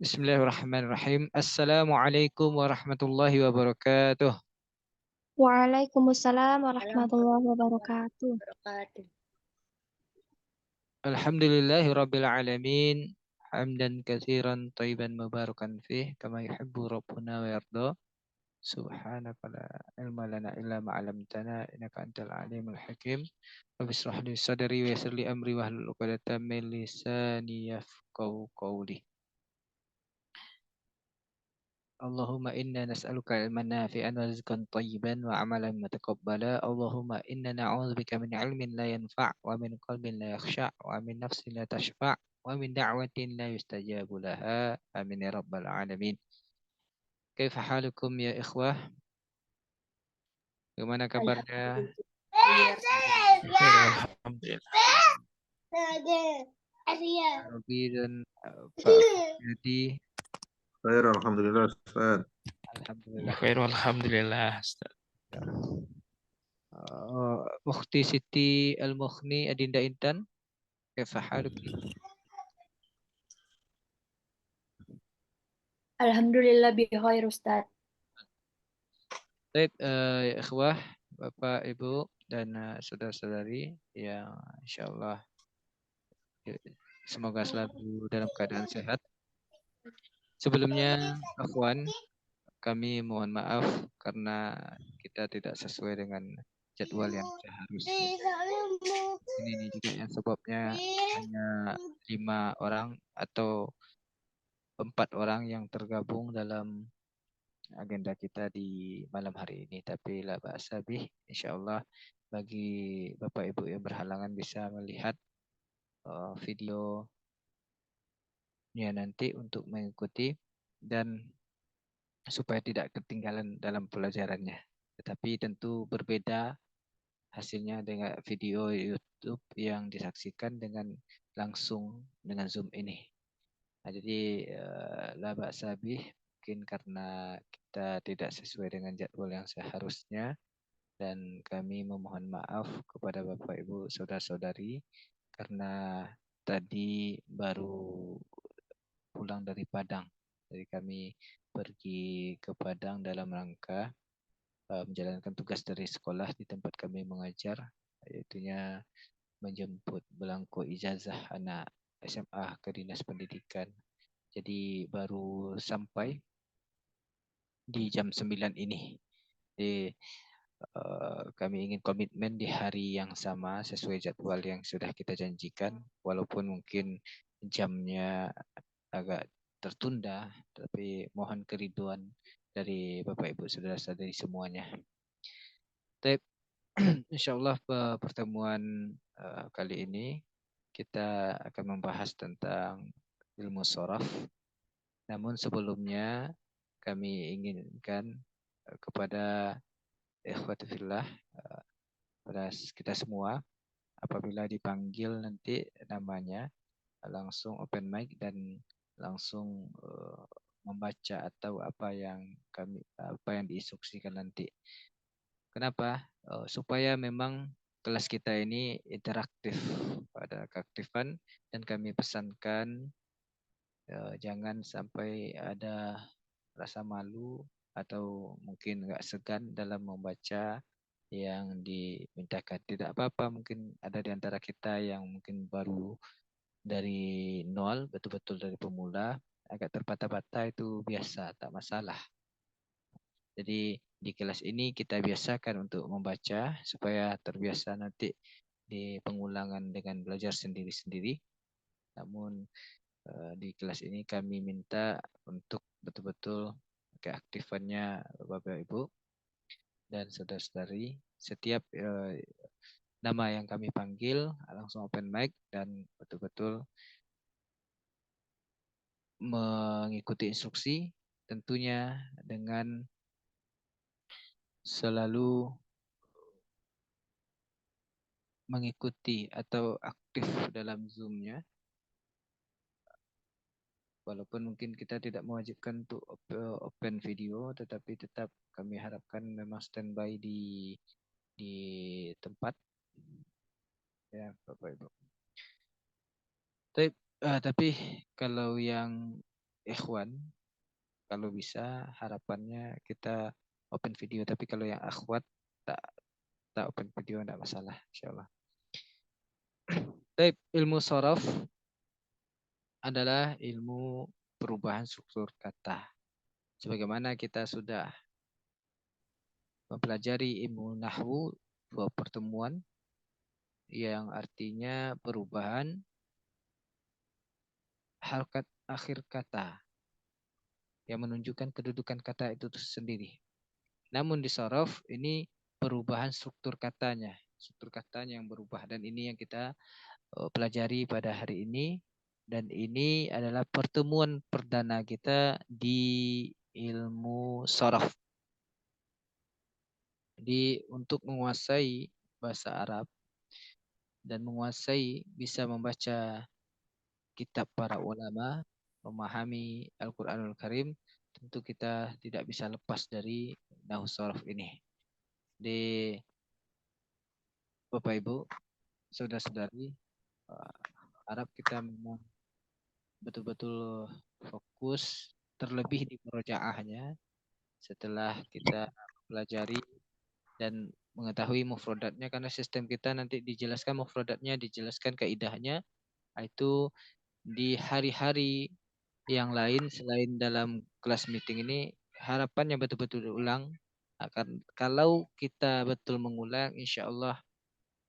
Bismillahirrahmanirrahim. Assalamualaikum warahmatullahi wabarakatuh. Waalaikumsalam Assalamualaikum warahmatullahi wabarakatuh. warahmatullahi wabarakatuh. Alhamdulillahi rabbil alamin. Hamdan katsiran thayyiban mubarakan fih kama yuhibbu rabbuna wa yarda. Subhanaka la ilma lana illa ma 'allamtana innaka antal alimul hakim. Rabbi shrah li sadri wa yassir li amri wahlul 'uqdatam min lisani yafqahu qawli. Allahumma inna nas'aluka ilman nafi'an wa rizqan tayyiban wa amalan mutaqabbala. Allahumma inna na'udzubika min ilmin la yanfa' wa min qalbin la yakhsha' wa min nafsin la tashfa' wa min da'watin la yustajabu laha. Amin ya rabbal alamin. Kaifa halukum ya ikhwah? Gimana kabarnya? Alhamdulillah. Robi dan Pak Yudi. Khair, alhamdulillah, Ustaz. Alhamdulillah. Khair, alhamdulillah. Ukhti Siti Al-Mukhni Adinda Intan. Kaifa haluki? Alhamdulillah bi khair Ustaz. Baik, ya ikhwah, Bapak, Ibu, dan saudara-saudari yang insyaallah semoga selalu dalam keadaan sehat. Sebelumnya, akhwan, kami mohon maaf karena kita tidak sesuai dengan jadwal yang seharusnya. Ini juga yang sebabnya hanya 5 orang atau 4 orang yang tergabung dalam agenda kita di malam hari ini. Tapi la ba'sa bih, insyaallah bagi Bapak Ibu yang berhalangan bisa melihat videonya nanti untuk mengikuti dan supaya tidak ketinggalan dalam pelajarannya. Tetapi tentu berbeda hasilnya dengan video YouTube yang disaksikan dengan langsung dengan Zoom ini. Nah, jadi la ba'sa bih, mungkin karena kita tidak sesuai dengan jadwal yang seharusnya dan kami memohon maaf kepada Bapak Ibu saudara-saudari karena tadi baru pulang dari Padang. Jadi kami pergi ke Padang dalam rangka menjalankan tugas dari sekolah di tempat kami mengajar, yaitunya menjemput belangko ijazah anak SMA ke Dinas Pendidikan. Jadi baru sampai di jam 9 ini. Jadi kami ingin komitmen di hari yang sama sesuai jadwal yang sudah kita janjikan, walaupun mungkin jamnya agak tertunda, tapi mohon keriduan dari Bapak Ibu saudara-saudari semuanya. Tapi insyaallah pertemuan kali ini kita akan membahas tentang ilmu sharaf. Namun sebelumnya kami inginkan kepada ikhwati fillah, pada kita semua, apabila dipanggil nanti namanya langsung open mic dan langsung membaca atau apa yang diinstruksikan nanti. Kenapa? Supaya memang kelas kita ini interaktif, ada keaktifan, dan kami pesankan jangan sampai ada rasa malu atau mungkin nggak segan dalam membaca yang dimintakan. Tidak apa-apa, mungkin ada di antara kita yang mungkin baru dari nol, betul-betul dari pemula, agak terpatah-patah, itu biasa, tak masalah. Jadi di kelas ini kita biasakan untuk membaca supaya terbiasa nanti di pengulangan dengan belajar sendiri-sendiri. Namun di kelas ini kami minta untuk betul-betul keaktifannya Bapak Ibu dan saudara-saudari. Setiap nama yang kami panggil langsung open mic dan betul-betul mengikuti instruksi, tentunya dengan selalu mengikuti atau aktif dalam Zoom-nya. Walaupun mungkin kita tidak mewajibkan untuk open video, tetapi tetap kami harapkan memang standby di tempat, ya Bapak Ibu. Tapi kalau yang ikhwan, kalau bisa harapannya kita open video, tapi kalau yang akhwat tak open video tidak masalah, insyaallah. Baik, ilmu sorof adalah ilmu perubahan struktur kata. Sebagaimana kita sudah mempelajari ilmu nahwu 2 pertemuan yang artinya perubahan harakat akhir kata yang menunjukkan kedudukan kata itu sendiri. Namun di sorof ini perubahan struktur katanya yang berubah, dan ini yang kita pelajari pada hari ini, dan ini adalah pertemuan perdana kita di ilmu sorof. Jadi untuk menguasai bahasa Arab dan menguasai bisa membaca kitab para ulama, memahami Al-Quranul Karim, tentu kita tidak bisa lepas dari nahwu sorof ini. Di Bapak Ibu, saudara-saudari, Arab kita memang betul-betul fokus, terlebih di murojaahnya. Setelah kita pelajari dan mengetahui mufradatnya, karena sistem kita nanti dijelaskan mufradatnya, dijelaskan kaidahnya, itu di hari-hari yang lain selain dalam kelas meeting ini, harapannya betul-betul diulang. Akan kalau kita betul mengulang, insya Allah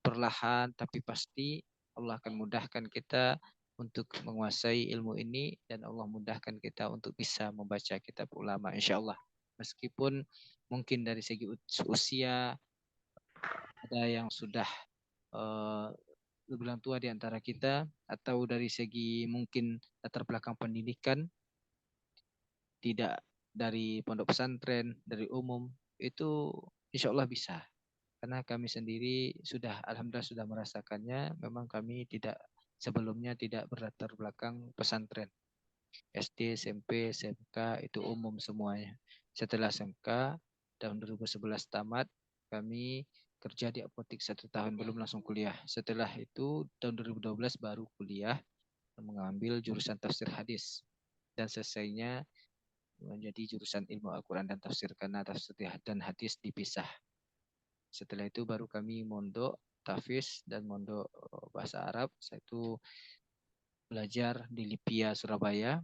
perlahan tapi pasti Allah akan mudahkan kita untuk menguasai ilmu ini, dan Allah mudahkan kita untuk bisa membaca kitab ulama, insya Allah. Meskipun mungkin dari segi usia ada yang sudah lebih tua di antara kita, atau dari segi mungkin latar belakang pendidikan tidak dari pondok pesantren, dari umum, itu insya Allah bisa. Karena kami sendiri sudah, alhamdulillah sudah merasakannya. Memang kami sebelumnya tidak berlatar belakang pesantren. SD, SMP, SMK itu umum semuanya. Setelah SMK tahun 2011 tamat, kami kerja di apotik 1 tahun, belum langsung kuliah. Setelah itu tahun 2012 baru kuliah, mengambil jurusan tafsir hadis, dan selesainya menjadi jurusan ilmu Al-Quran dan tafsir, karena tafsir dan hadis dipisah. Setelah itu baru kami mondok tahfiz dan mondok bahasa Arab. Saya itu belajar di Lipia Surabaya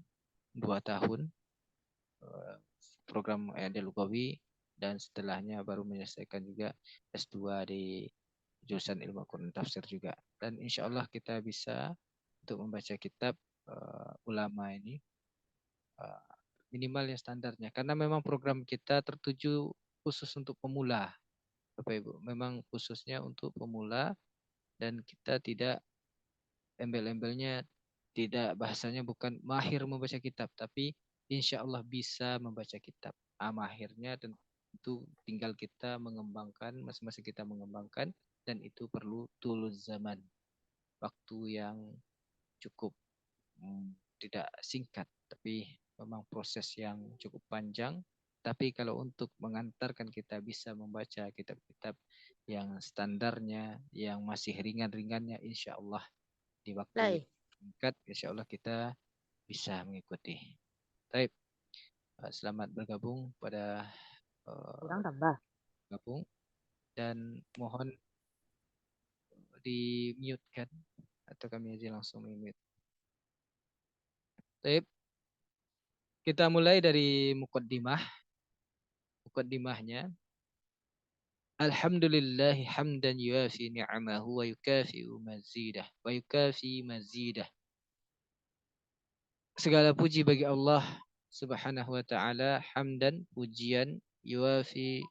2 tahun program Ayat Lugawi, dan setelahnya baru menyelesaikan juga S2 di jurusan ilmu Al-Quran tafsir juga. Dan insya Allah kita bisa untuk membaca kitab ulama ini minimal yang standarnya, karena memang program kita tertuju khusus untuk pemula, Bapak Ibu. Memang khususnya untuk pemula, dan kita tidak embel-embelnya, tidak, bahasanya bukan mahir membaca kitab, tapi insya Allah bisa membaca kitab. Mahirnya tentu tinggal kita mengembangkan, masing-masing kita mengembangkan, dan itu perlu tulus zaman, waktu yang cukup tidak singkat, tapi memang proses yang cukup panjang. Tapi kalau untuk mengantarkan kita bisa membaca kitab-kitab yang standarnya, yang masih ringan-ringannya, insya Allah di waktu singkat, insya Allah kita bisa mengikuti. Baik, selamat bergabung pada gabung, dan mohon di mute kan, atau kami aja langsung mute. Baik, kita mulai dari mukaddimahnya. Alhamdulillahi hamdan yuafi ni'amahu wa yukafi'u mazidah wa yukafi mazidah. Segala puji bagi Allah Subhanahu wa ta'ala, hamdan, pujian, yuafi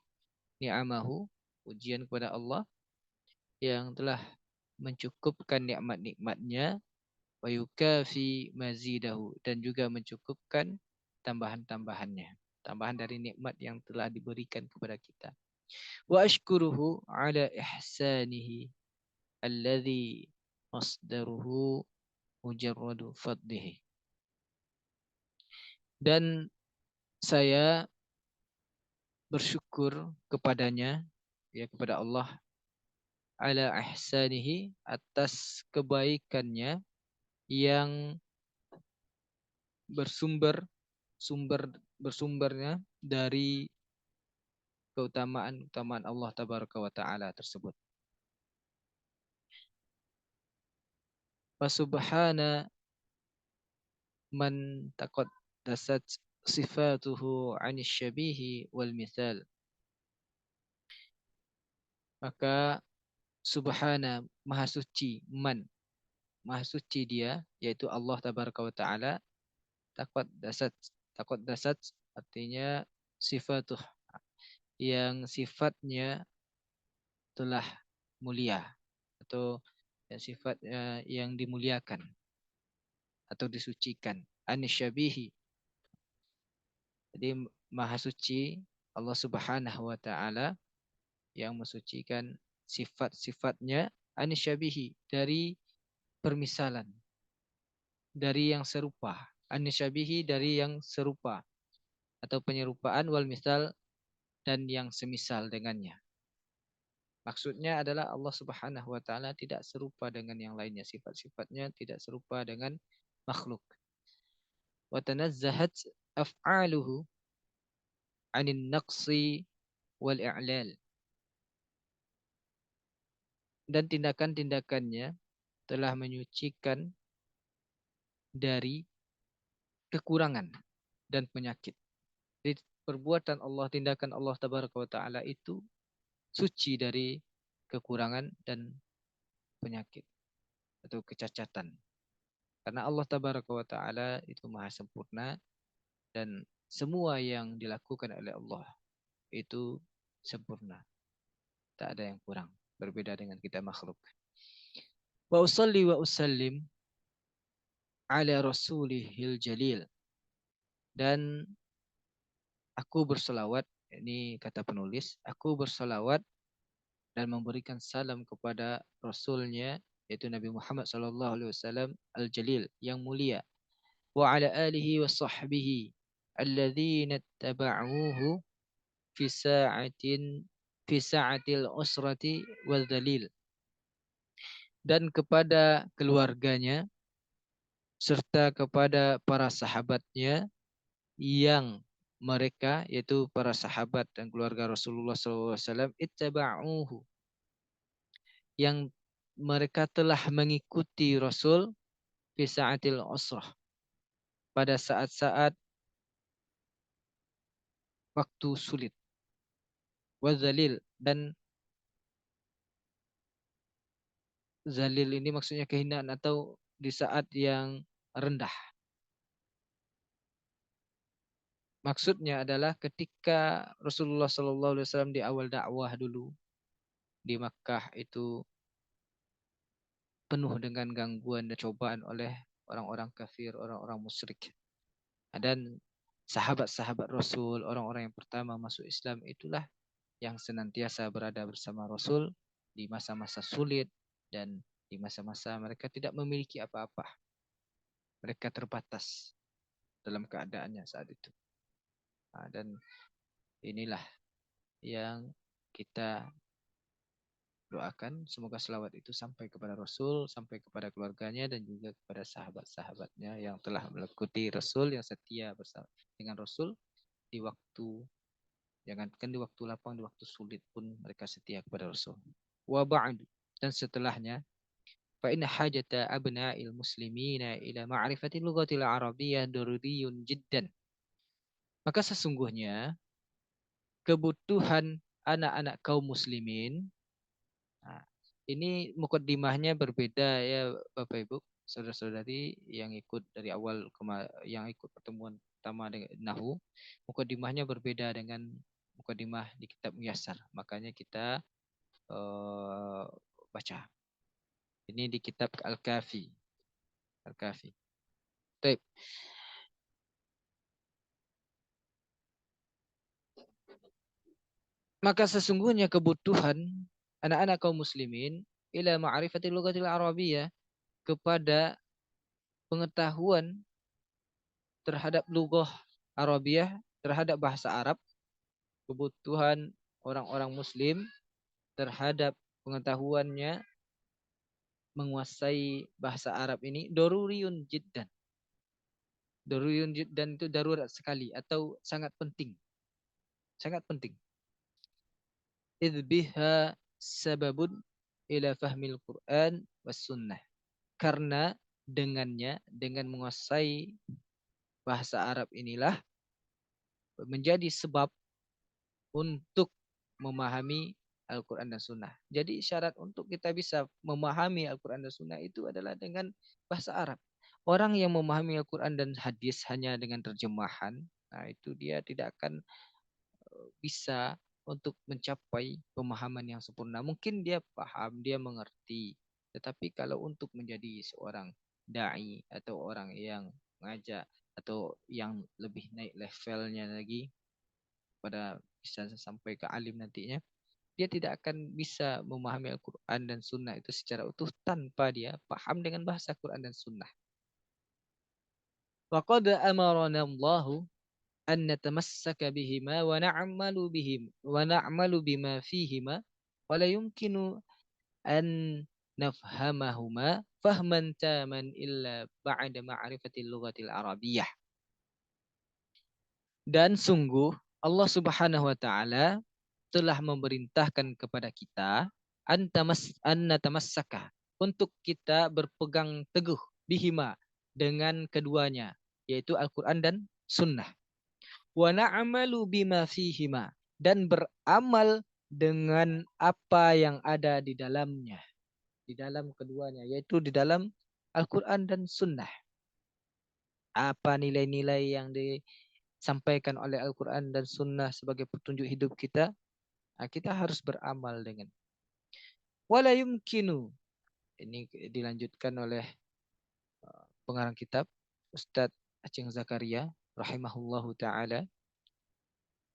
ni'amahu, pujian kepada Allah yang telah mencukupkan nikmat-nikmatnya, wa yukafi mazidahu, dan juga mencukupkan tambahan-tambahannya, tambahan dari nikmat yang telah diberikan kepada kita. Wa ashkuruhu ala ihsanihi alladhi masdaruhu mujarradu fadlihi. Dan saya bersyukur kepadanya, ya, kepada Allah, ala ihsanihi, atas kebaikannya yang bersumbernya dari keutamaan Allah Tabaraka wa Ta'ala tersebut. Wa subhana man taqaddasat sifatuhu 'anil syabihi wal mithal. Maka subhana, maha suci, maha suci dia, yaitu Allah Tabaraka wa Ta'ala. Taqaddasat artinya sifatuh, yang sifatnya telah mulia, atau sifatnya yang dimuliakan atau disucikan. Anisyabihi, jadi maha suci Allah Subhanahu wa Ta'ala yang mensucikan sifat-sifatnya, anisyabihi, dari permisalan, dari yang serupa. Anisyabihi, dari yang serupa atau penyerupaan, wal misal, dan yang semisal dengannya. Maksudnya adalah Allah Subhanahu wa Ta'ala tidak serupa dengan yang lainnya, sifat-sifatnya tidak serupa dengan makhluk. Wa tanazzahat af'aluhu 'anil naqsi wal i'lal, dan tindakan-tindakannya telah menyucikan dari kekurangan dan penyakit. Jadi perbuatan Allah, tindakan Allah Tabaraka wa Ta'ala itu suci dari kekurangan dan penyakit atau kecacatan. Karena Allah Tabaraka wa Ta'ala itu maha sempurna, dan semua yang dilakukan oleh Allah itu sempurna, tak ada yang kurang, berbeda dengan kita makhluk. Wa usalli wa usallim ala rasulihil jalil, dan aku berselawat, ini kata penulis, aku berselawat dan memberikan salam kepada Rasulnya, yaitu Nabi Muhammad SAW al-Jalil, yang mulia, wa ala alihi wa sahbihi alladzina taba'uhu fi sa'atil usrati wal dhalil, dan kepada keluarganya serta kepada para sahabatnya yang mereka, yaitu para sahabat dan keluarga Rasulullah SAW, ittaba'uhu, yang mereka telah mengikuti Rasul, fi sa'atil usrah, pada saat-saat waktu sulit, wadzalil, dan zalil ini maksudnya kehinaan atau di saat yang rendah. Maksudnya adalah ketika Rasulullah SAW di awal dakwah dulu di Makkah itu penuh dengan gangguan dan cobaan oleh orang-orang kafir, orang-orang musyrik. Dan sahabat-sahabat Rasul, orang-orang yang pertama masuk Islam, itulah yang senantiasa berada bersama Rasul di masa-masa sulit dan di masa-masa mereka tidak memiliki apa-apa. Mereka terbatas dalam keadaannya saat itu. Dan inilah yang kita doakan, semoga selawat itu sampai kepada Rasul, sampai kepada keluarganya, dan juga kepada sahabat-sahabatnya yang telah mengikuti Rasul, yang setia bersama dengan Rasul di waktu, jangankan di waktu lapang, di waktu sulit pun mereka setia kepada Rasul. Wa ba'du, dan setelahnya, fa inna hajata abna'il muslimina ila ma'rifati lughatil arabiyyah daruriyun jiddan. Maka sesungguhnya kebutuhan anak-anak kaum muslimin, nah, ini mukaddimahnya berbeda ya Bapak Ibu, saudara-saudari yang ikut dari awal yang ikut pertemuan pertama dengan Nahu, mukaddimahnya berbeda dengan mukaddimah di kitab Muyassar. Makanya kita baca. Ini di kitab Al-Kafi. Al-Kafi. Baik. Maka sesungguhnya kebutuhan anak-anak kaum muslimin ila ma'rifati lughatil arabiyyah, kepada pengetahuan terhadap lughah Arabiah, terhadap bahasa Arab. Kebutuhan orang-orang muslim terhadap pengetahuannya menguasai bahasa Arab ini daruriyun jiddan. Daruriyun dan itu darurat sekali atau sangat penting. Sangat penting. Idh biha sababun ila fahmil Quran was sunnah. Karena dengannya, dengan menguasai bahasa Arab inilah menjadi sebab untuk memahami Al-Quran dan Sunnah. Jadi syarat untuk kita bisa memahami Al-Quran dan Sunnah itu adalah dengan bahasa Arab. Orang yang memahami Al-Quran dan hadis hanya dengan terjemahan, nah itu dia tidak akan bisa untuk mencapai pemahaman yang sempurna. Mungkin dia paham, dia mengerti. Tetapi kalau untuk menjadi seorang da'i atau orang yang mengajak atau yang lebih naik levelnya lagi pada bisa sampai ke alim nantinya, dia tidak akan bisa memahami Al-Quran dan Sunnah itu secara utuh tanpa dia paham dengan bahasa Quran dan Sunnah. Wa qad amarana Allahu an natamassaka bihima wa na'malu bima fihima wa la yumkinu an nafhamahuma fahman taman illa ba'da ma'rifatil lughatil arabiyyah. Dan sungguh Allah Subhanahu wa taala telah memerintahkan kepada kita an natamassaka untuk kita berpegang teguh bihima dengan keduanya, yaitu Al-Quran dan Sunnah. Wa na'malu bima fihima, dan beramal dengan apa yang ada di dalamnya, di dalam keduanya, yaitu di dalam Al-Quran dan Sunnah. Apa nilai-nilai yang disampaikan oleh Al-Quran dan Sunnah sebagai petunjuk hidup kita? Nah, kita harus beramal dengan. Wala yumkinu, ini dilanjutkan oleh pengarang kitab Ustadz Aceng Zakaria rahimahullahu taala.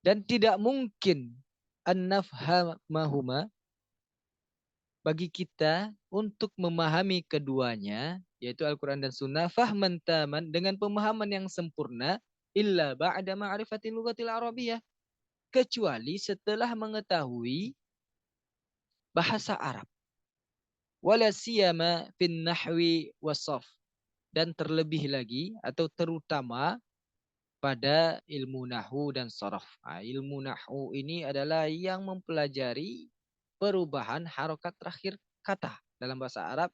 Dan tidak mungkin an-nafhamahuma, bagi kita untuk memahami keduanya, yaitu Al-Quran dan Sunnah, fahman taman, dengan pemahaman yang sempurna, illa ba'da ma'rifatil lughatil arabiyyah, kecuali setelah mengetahui bahasa Arab. Wala siyama fin nahwi wasaf, dan terlebih lagi atau terutama pada ilmu nahwu dan sharaf. Nah, ilmu nahwu ini adalah yang mempelajari perubahan harokat terakhir kata dalam bahasa Arab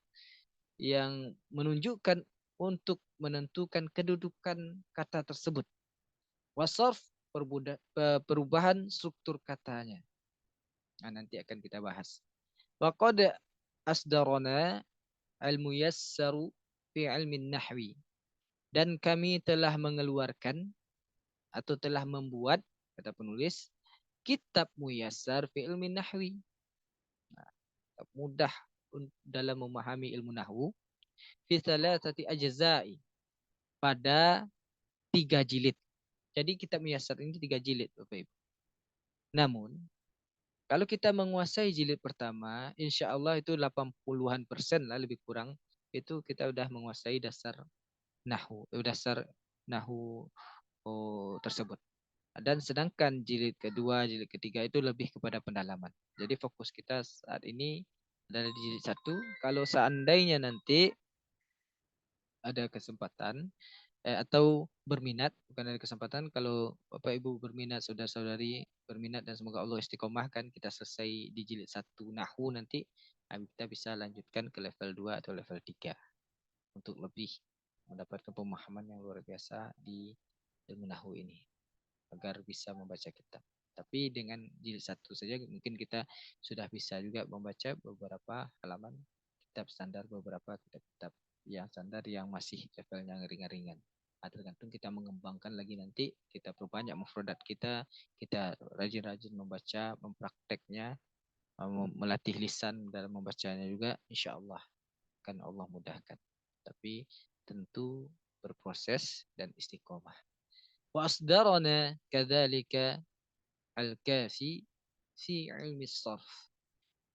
yang menunjukkan untuk menentukan kedudukan kata tersebut. Wasarf, perubahan struktur katanya. Nah, nanti akan kita bahas. Wa qad asdarana al-muyassaru fi ilmi nahwi, dan kami telah mengeluarkan atau telah membuat, kata penulis, kitab muyassar fi ilmi nahwi. Nah, mudah dalam memahami ilmu nahwu, fi thalathati ajza'i, pada 3 jilid. Jadi kitab muyassar ini 3 jilid, Bapak Ibu. Namun kalau kita menguasai jilid pertama, insya Allah itu 80% lah lebih kurang, itu kita udah menguasai dasar nahwu tersebut. Dan sedangkan jilid kedua, jilid ketiga itu lebih kepada pendalaman. Jadi fokus kita saat ini adalah di jilid 1. Kalau seandainya nanti ada kesempatan atau berminat, bukan ada kesempatan, kalau Bapak Ibu berminat, saudara-saudari berminat, dan semoga Allah istiqomahkan kita selesai di jilid 1 nahwu nanti, kita bisa lanjutkan ke level 2 atau level 3 untuk lebih mendapatkan pemahaman yang luar biasa di ilmu nahwu ini agar bisa membaca kitab. Tapi dengan jilid 1 saja mungkin kita sudah bisa juga membaca beberapa halaman kitab standar, beberapa kitab-kitab yang standar yang masih levelnya ringan-ringan. Tergantung kita mengembangkan lagi nanti, kita perbanyak mufradat kita rajin-rajin membaca, memprakteknya, melatih lisan dalam membacanya juga, insya Allah akan Allah mudahkan. Tapi tentu berproses dan istiqomah. Wa asdarana kadzalika al-kafi fi ilmi sarf,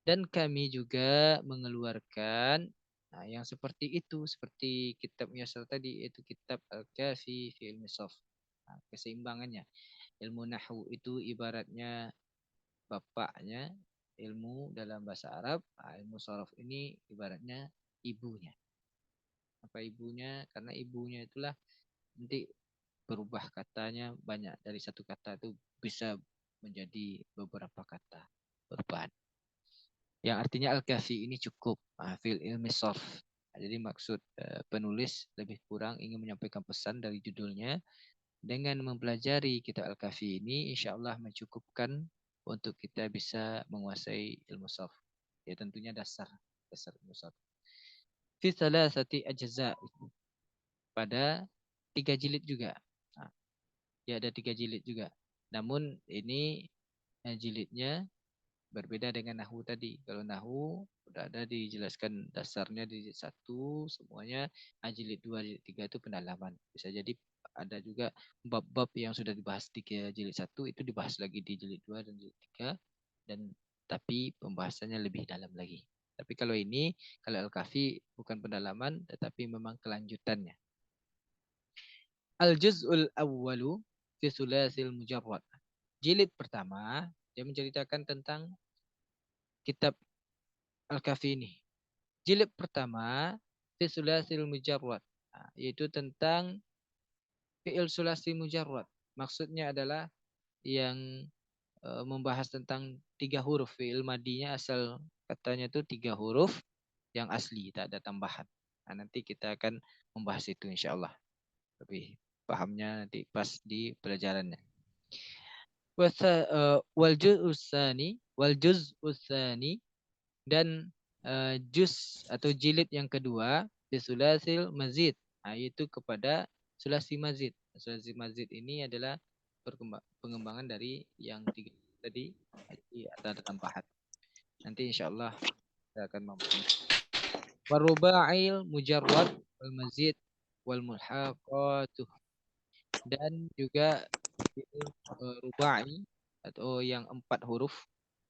dan kami juga mengeluarkan yang seperti itu, seperti kitab Muyassar tadi, yaitu kitab Al-Kafi fi ilmi sarf. Keseimbangannya, ilmu nahwu itu ibaratnya bapaknya ilmu dalam bahasa Arab, ilmu sarf ini ibaratnya ibunya. Apa ibunya? Karena ibunya itulah nanti berubah katanya banyak, dari satu kata itu bisa menjadi beberapa kata perubahan. Yang artinya al-kafi ini cukup fil ilmi sarf. Jadi maksud penulis lebih kurang ingin menyampaikan pesan dari judulnya, dengan mempelajari kitab al-kafi ini insya Allah mencukupkan untuk kita bisa menguasai ilmu sarf. Ya tentunya dasar ilmu sarf. Fi thalathati ajza, pada 3 jilid juga. Nah, ya ada 3 jilid juga. Namun ini jilidnya berbeda dengan nahu tadi. Kalau nahu udah ada dijelaskan dasarnya di jilid 1 semuanya, jilid 2, jilid 3 itu pendalaman. Bisa jadi ada juga bab-bab yang sudah dibahas di jilid 1 itu dibahas lagi di jilid 2 dan jilid 3, dan tapi pembahasannya lebih dalam lagi. Tapi kalau ini, kalau Al-Kafi bukan pendalaman tetapi memang kelanjutannya. Al-Juz'ul Awwalu fi Thulathil Mujarrad. Jilid pertama dia menceritakan tentang kitab Al-Kafi ini. Jilid pertama fi Thulathil Mujarrad, yaitu tentang fi'il sulasi mujarrad. Maksudnya adalah yang membahas tentang 3 huruf. Fi'il madinya asal katanya itu 3 huruf yang asli, tak ada tambahan. Nah, nanti kita akan membahas itu insya Allah. Lebih pahamnya nanti pas di pelajarannya. Wal juz'usani dan juz atau jilid yang kedua di sulasil mazid, yaitu kepada sulasi mazid. Sulasi mazid ini adalah pengembangan dari yang 3 tadi, ada tambahan. Nanti insya Allah kita akan membahas. Waruba'il mujarrad wal mazid wal mulhaqatuh, dan juga rubai atau yang 4 huruf,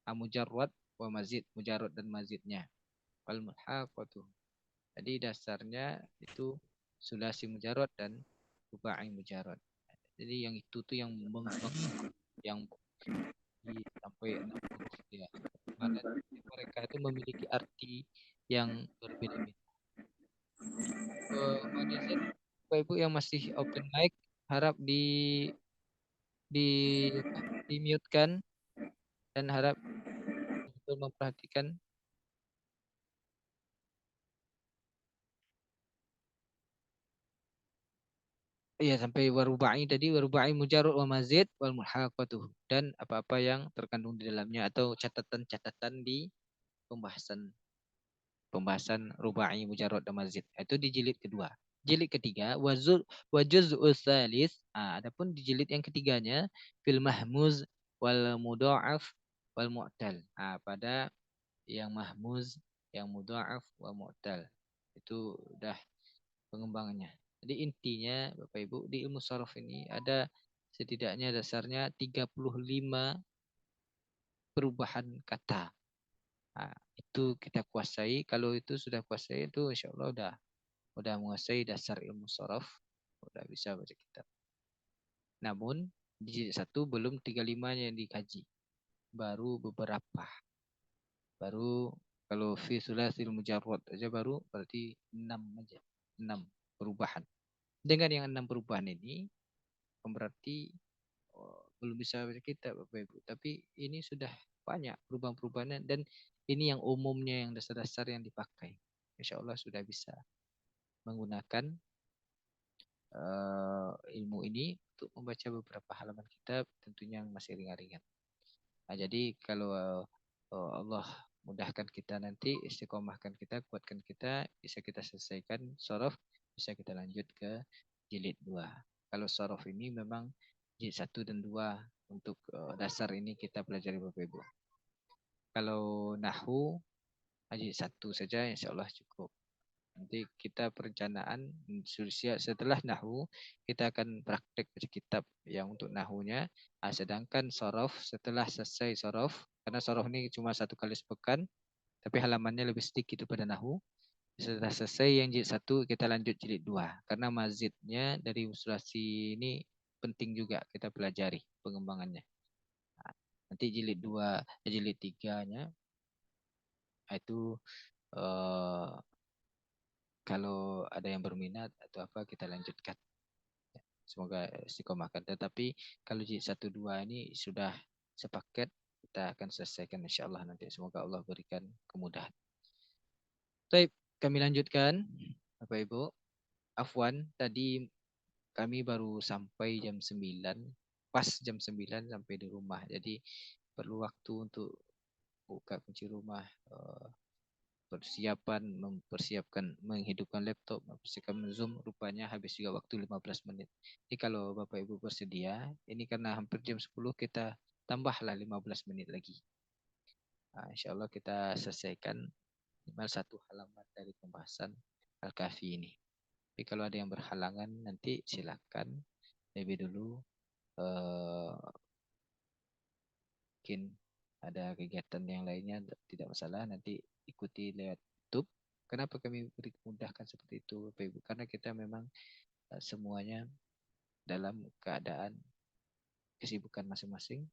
mujarrad wa mazid, mujarrad dan mazidnya, wal mulhaqatuh. Jadi dasarnya itu sulasi mujarrad dan rubai mujarrad. Jadi yang itu tuh yang yang sampai 6 huruf ya. Karena mereka itu memiliki arti yang berbeda-beda. Netizen, Bapak Ibu yang masih open mic, harap di di mute-kan dan harap betul memperhatikan. Iya, sampai warubai tadi, warubai mujarrad wa mazid wal mulhaqatuh, dan apa-apa yang terkandung di dalamnya atau catatan-catatan di pembahasan rubai mujarrad dan mazid. Itu di jilid kedua. Jilid ketiga wajuz'us salis. Adapun di jilid yang ketiganya fil mahmuz wal mudha'af wal mu'tal. Pada yang mahmuz, yang mudha'af wa mu'tal. Itu udah pengembangannya. Jadi intinya Bapak Ibu di ilmu saraf ini ada setidaknya dasarnya 35 perubahan kata. Itu kita kuasai. Kalau itu sudah kuasai itu insya Allah udah menguasai dasar ilmu saraf, udah bisa baca kitab. Namun di jilid 1 belum 35-nya yang dikaji. Baru beberapa. Baru kalau fi sulasil mujarrad aja baru berarti 6 aja. 6 perubahan. Dengan yang 6 perubahan ini berarti belum bisa baca kitab Bapak Ibu. Tapi ini sudah banyak perubahan-perubahan dan ini yang umumnya, yang dasar-dasar yang dipakai. Insya Allah sudah bisa menggunakan ilmu ini untuk membaca beberapa halaman kitab, tentunya yang masih ringan-ringan. Jadi kalau Allah mudahkan kita nanti, istiqomahkan kita, kuatkan kita, bisa kita selesaikan sorof, bisa kita lanjut ke jilid 2. Kalau sorof ini memang jilid 1 dan 2 untuk dasar ini kita pelajari Bapak Ibu. Kalau nahu jilid 1 saja insya Allah cukup. Nanti kita perencanaan setelah nahu kita akan praktek baca kitab yang untuk nahunya. Sedangkan sorof setelah selesai sorof, karena sorof ini cuma 1 kali sepekan, tapi halamannya lebih sedikit daripada nahu. Setelah selesai yang jilid 1 kita lanjut jilid 2. Karena mazidnya dari usulasi ini penting juga kita pelajari pengembangannya. Nanti jilid 2, jilid 3-nya itu kalau ada yang berminat atau apa kita lanjutkan. Semoga istiqomahkan. Tetapi kalau jilid 1, 2 ini sudah sepaket, kita akan selesaikan insyaallah nanti. Semoga Allah berikan kemudahan. Baik, kami lanjutkan Bapak Ibu. Afwan, tadi kami baru sampai jam 9, pas jam 9 sampai di rumah. Jadi perlu waktu untuk buka kunci rumah, mempersiapkan menghidupkan laptop, mempersiapkan Zoom, rupanya habis juga waktu 15 menit. Jadi kalau Bapak Ibu bersedia, ini karena hampir jam 10 kita tambahlah 15 menit lagi. Nah, insyaallah kita selesaikan minimal 1 halaman dari pembahasan Al-Kahfi ini. Tapi kalau ada yang berhalangan nanti silakan lebih dulu, mungkin ada kegiatan yang lainnya tidak masalah, nanti ikuti lewat YouTube. Kenapa kami mudahkan seperti itu Bapak Ibu? Karena kita memang semuanya dalam keadaan kesibukan masing-masing,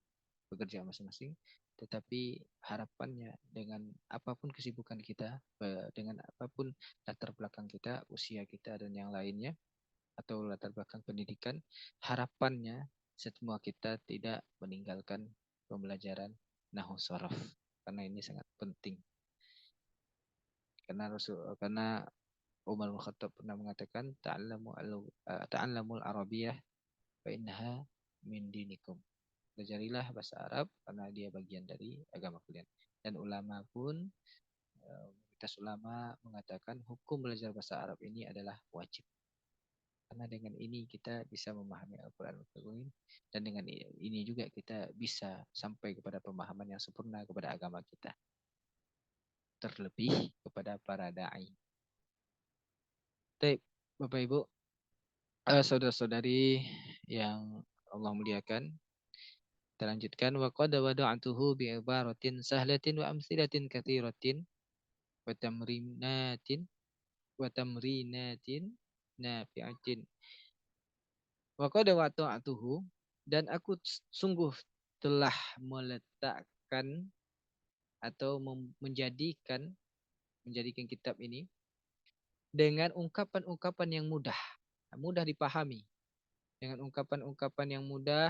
bekerja masing-masing, tetapi harapannya dengan apapun kesibukan kita, dengan apapun latar belakang kita, usia kita dan yang lainnya, atau latar belakang pendidikan, harapannya semua kita tidak meninggalkan pembelajaran nahwu sorof, karena ini sangat penting. Karena Umar bin Khattab pernah mengatakan ta'allamul Arabiyah fa innaha min dinikum. Pelajarilah bahasa Arab karena dia bagian dari agama kalian. Dan ulama pun, mayoritas ulama mengatakan hukum belajar bahasa Arab ini adalah wajib. Karena dengan ini kita bisa memahami Al-Quran Al-Karim, dan dengan ini juga kita bisa sampai kepada pemahaman yang sempurna kepada agama kita. Terlebih kepada para da'i. Baik, Bapak Ibu, saudara-saudari yang Allah muliakan, kita lanjutkan. Wa qad wada'tuhu bi ibaratin sahlatin wa amsilatin katsiratin wa tamrinatin nafi'atin. Wa qad wada'tuhu, dan aku sungguh telah meletakkan atau menjadikan kitab ini dengan ungkapan-ungkapan yang mudah dipahami, dengan ungkapan-ungkapan yang mudah,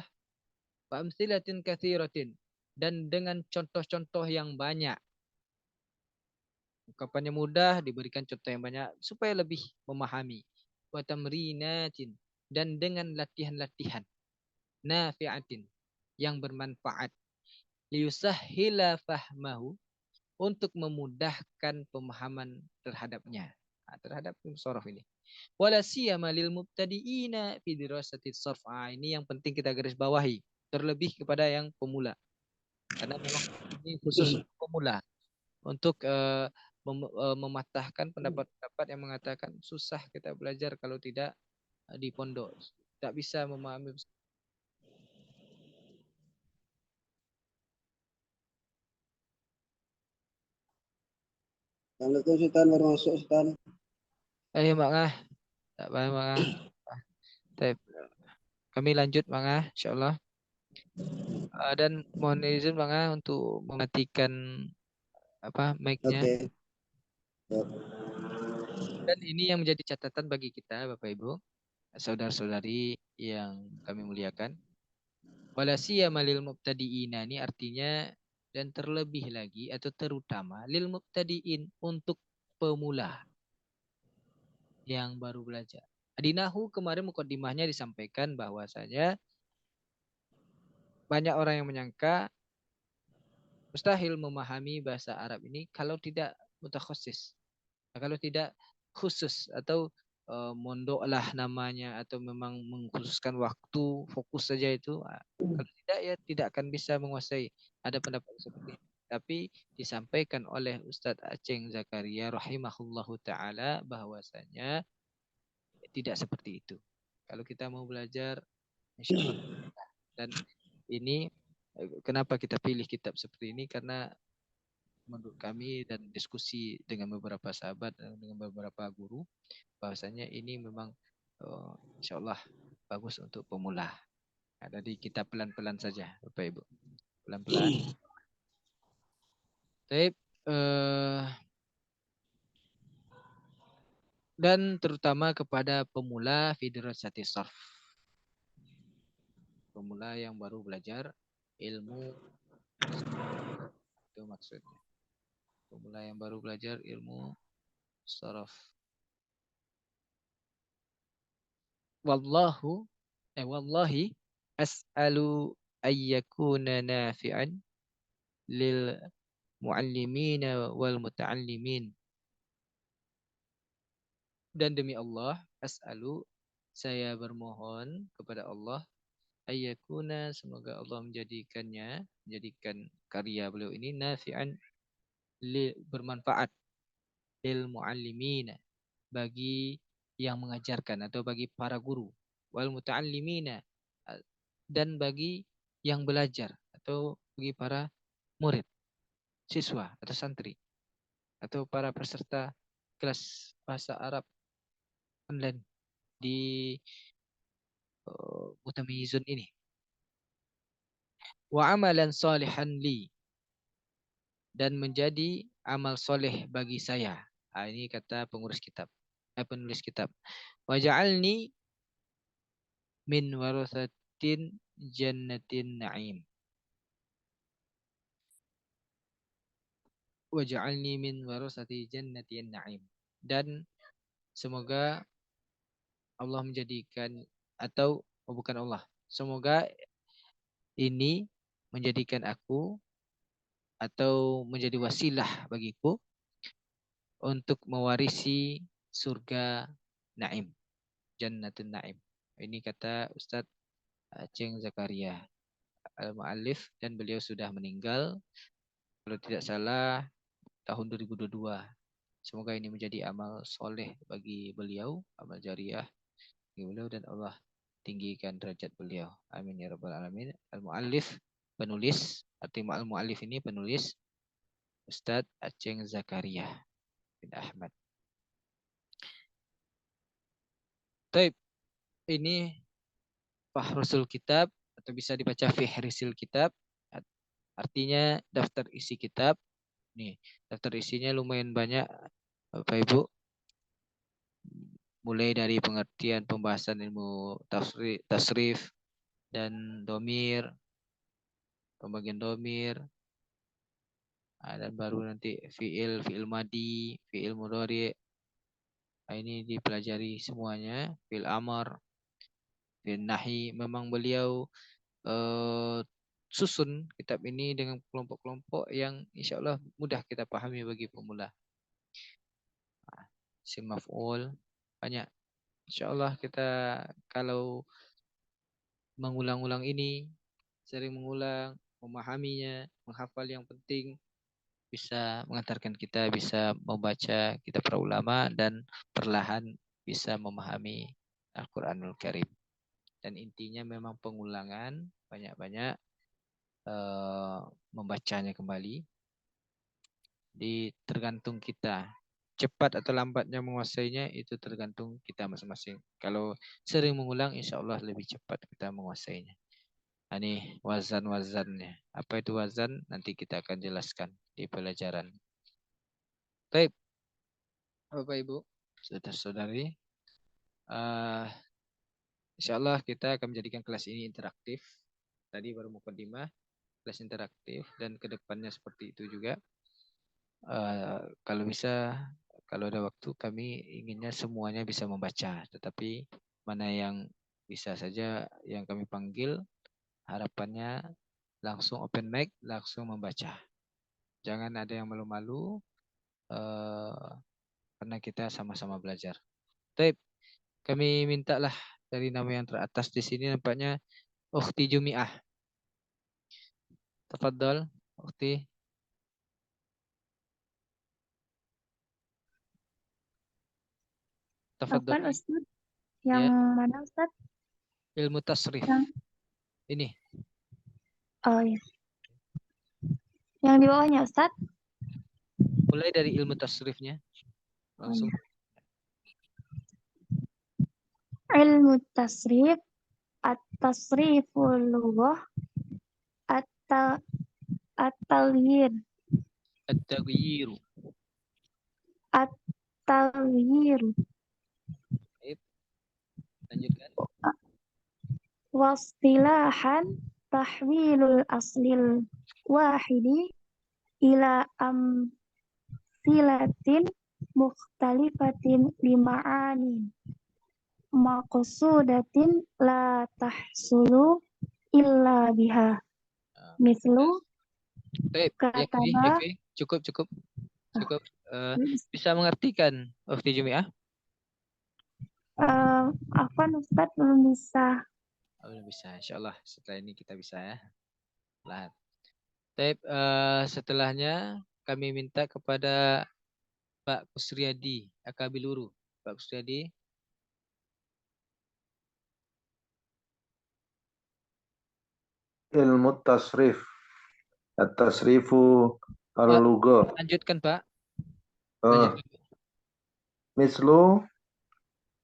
wa amsilatin katsiratin, dan dengan contoh-contoh yang banyak. Ungkapannya mudah, diberikan contoh yang banyak supaya lebih memahami. Wa tamrinatin, dan dengan latihan-latihan nafi'atin, yang bermanfaat, liyusahhila fahmahu, untuk memudahkan pemahaman terhadapnya, terhadap sorof ini. Wala siyama lil mubtadi'ina fi dirasati sarf. Ini yang penting kita garis bawahi, terlebih kepada yang pemula. Karena memang ini khusus pemula, untuk mematahkan pendapat-pendapat yang mengatakan susah kita belajar kalau tidak di pondok, tak bisa memahami. Assalamualaikum Sultan, baru masuk Sultan. Ayo Mangah, tak payah Mangah. Kami lanjut Mangah, insyaallah. Dan mohon izin Mangah untuk mematikan mic-nya. Oke. Dan ini yang menjadi catatan bagi kita Bapak Ibu, saudara-saudari yang kami muliakan. Wala siyama lil mubtadi'ina, ini artinya dan terlebih lagi atau terutama lil mubtadi'in, untuk pemula yang baru belajar. Di Nahwu kemarin mukadimahnya disampaikan bahwasanya banyak orang yang menyangka mustahil memahami bahasa Arab ini kalau tidak mutakhasis, kalau tidak khusus, atau mondoklah namanya, atau memang mengkhususkan waktu fokus saja itu. Kalau tidak, ya tidak akan bisa menguasai. Ada pendapat seperti itu. Tapi disampaikan oleh Ustadz Aceng Zakaria rahimahullahu taala bahwasanya tidak seperti itu. Kalau kita mau belajar, insya Allah. Dan ini kenapa kita pilih kitab seperti ini, karena menurut kami dan diskusi dengan beberapa sahabat dan dengan beberapa guru, bahwasanya ini memang insya Allah bagus untuk pemula. Nah, jadi kita pelan-pelan saja Bapak Ibu, pelan-pelan. Dan terutama kepada pemula fi dirasati sarf. pemula yang baru belajar ilmu. Itu maksudnya. Pemula yang baru belajar ilmu saraf. Wallahi as'alu ayyakuna nafi'an lil muallimina wal muta'allimin. Dan demi Allah, as'alu, saya bermohon kepada Allah, ayyakuna, semoga Allah menjadikan karya beliau ini nafi'an, bermanfaat, lil muallimina, bagi yang mengajarkan atau bagi para guru, wal muta'allimina, dan bagi yang belajar atau bagi para murid, siswa atau santri, atau para peserta kelas bahasa Arab online di Mutamyizun ini. Wa amalan salihan li, dan menjadi amal soleh bagi saya. Ini kata penulis kitab. Wa ja'alni min warasatin jannatin na'im. Wa ja'alni min warasati jannatin na'im. Dan semoga Allah menjadikan, atau bukan Allah, semoga ini menjadikan aku atau menjadi wasilah bagiku untuk mewarisi surga Naim, Jannatul Naim. Ini kata Ustadz Aceng Zakaria Al-Mu'allif, dan beliau sudah meninggal kalau tidak salah tahun 2022. Semoga ini menjadi amal soleh bagi beliau, amal jariah bagi beliau, dan Allah tinggikan derajat beliau. Amin ya rabbal alamin. Al-Mu'allif, penulis, artinya Al-Mu'allif ini penulis Ustadz Aceng Zakaria bin Ahmad. Taib, ini fahrusul kitab, atau bisa dibaca fihrisil kitab, artinya daftar isi kitab. Nih, daftar isinya lumayan banyak Bapak Ibu. Mulai dari pengertian pembahasan ilmu tasrif dan domir, pembagian domir, dan baru nanti fi'il madi, fi'il mudhari. Ini dipelajari semuanya, fi'il amar, fi'il nahi. Memang beliau susun kitab ini dengan kelompok-kelompok yang insya Allah mudah kita pahami bagi pemula. Isim maf'ul banyak. Insya Allah kita kalau mengulang-ulang ini, sering mengulang, memahaminya, menghafal yang penting, bisa mengantarkan kita bisa membaca kitab para ulama dan perlahan bisa memahami Al-Quranul Karim. Dan intinya memang pengulangan, banyak-banyak membacanya kembali. Tergantung kita. Cepat atau lambatnya menguasainya itu tergantung kita masing-masing. Kalau sering mengulang, insya Allah lebih cepat kita menguasainya. Ini wazan-wazannya. Apa itu wazan? Nanti kita akan jelaskan di pelajaran. Baik, Bapak Ibu, saudara-saudari, insya Allah kita akan menjadikan kelas ini interaktif. Tadi baru mukadimah, kelas interaktif, dan kedepannya seperti itu juga. Kalau bisa, kalau ada waktu, kami inginnya semuanya bisa membaca, tetapi mana yang bisa saja yang kami panggil, harapannya langsung open mic, langsung membaca. Jangan ada yang malu-malu, karena kita sama-sama belajar. Baik, kami mintalah dari nama yang teratas di sini, nampaknya Ukhti Jumi'ah. Tafadhol, Ukhti. Tafadhol. Kapan Ustaz? Yang mana Ustaz? Ilmu tasrif. Ini. Oh ya. Yang di bawahnya Ustaz? Mulai dari ilmu tasrifnya. Langsung. Ilmu tasrif, at-tasriful lughah, at-taghyir. At-taghyir. At-taghyir. Baik. Lanjutkan. Wastilahan tahwilul aslil wahidi ila amsilatin mukhtalifatin lima'anin maqsudatin la tahsulu illa biha. Mislu Baik, kataba yakfi. Cukup. Bisa mengartikan Ukti Jumi'ah? Afwan Ustaz belum bisa. Belum bisa, insyaallah setelah ini kita bisa ya. Lah. Baik, setelahnya kami minta kepada Pak Kusriyadi Akabiluru. Pak Kusriyadi. Ilmu tasrif. At-tasrifu al-lughah. Lanjutkan Pak. Oh, mislu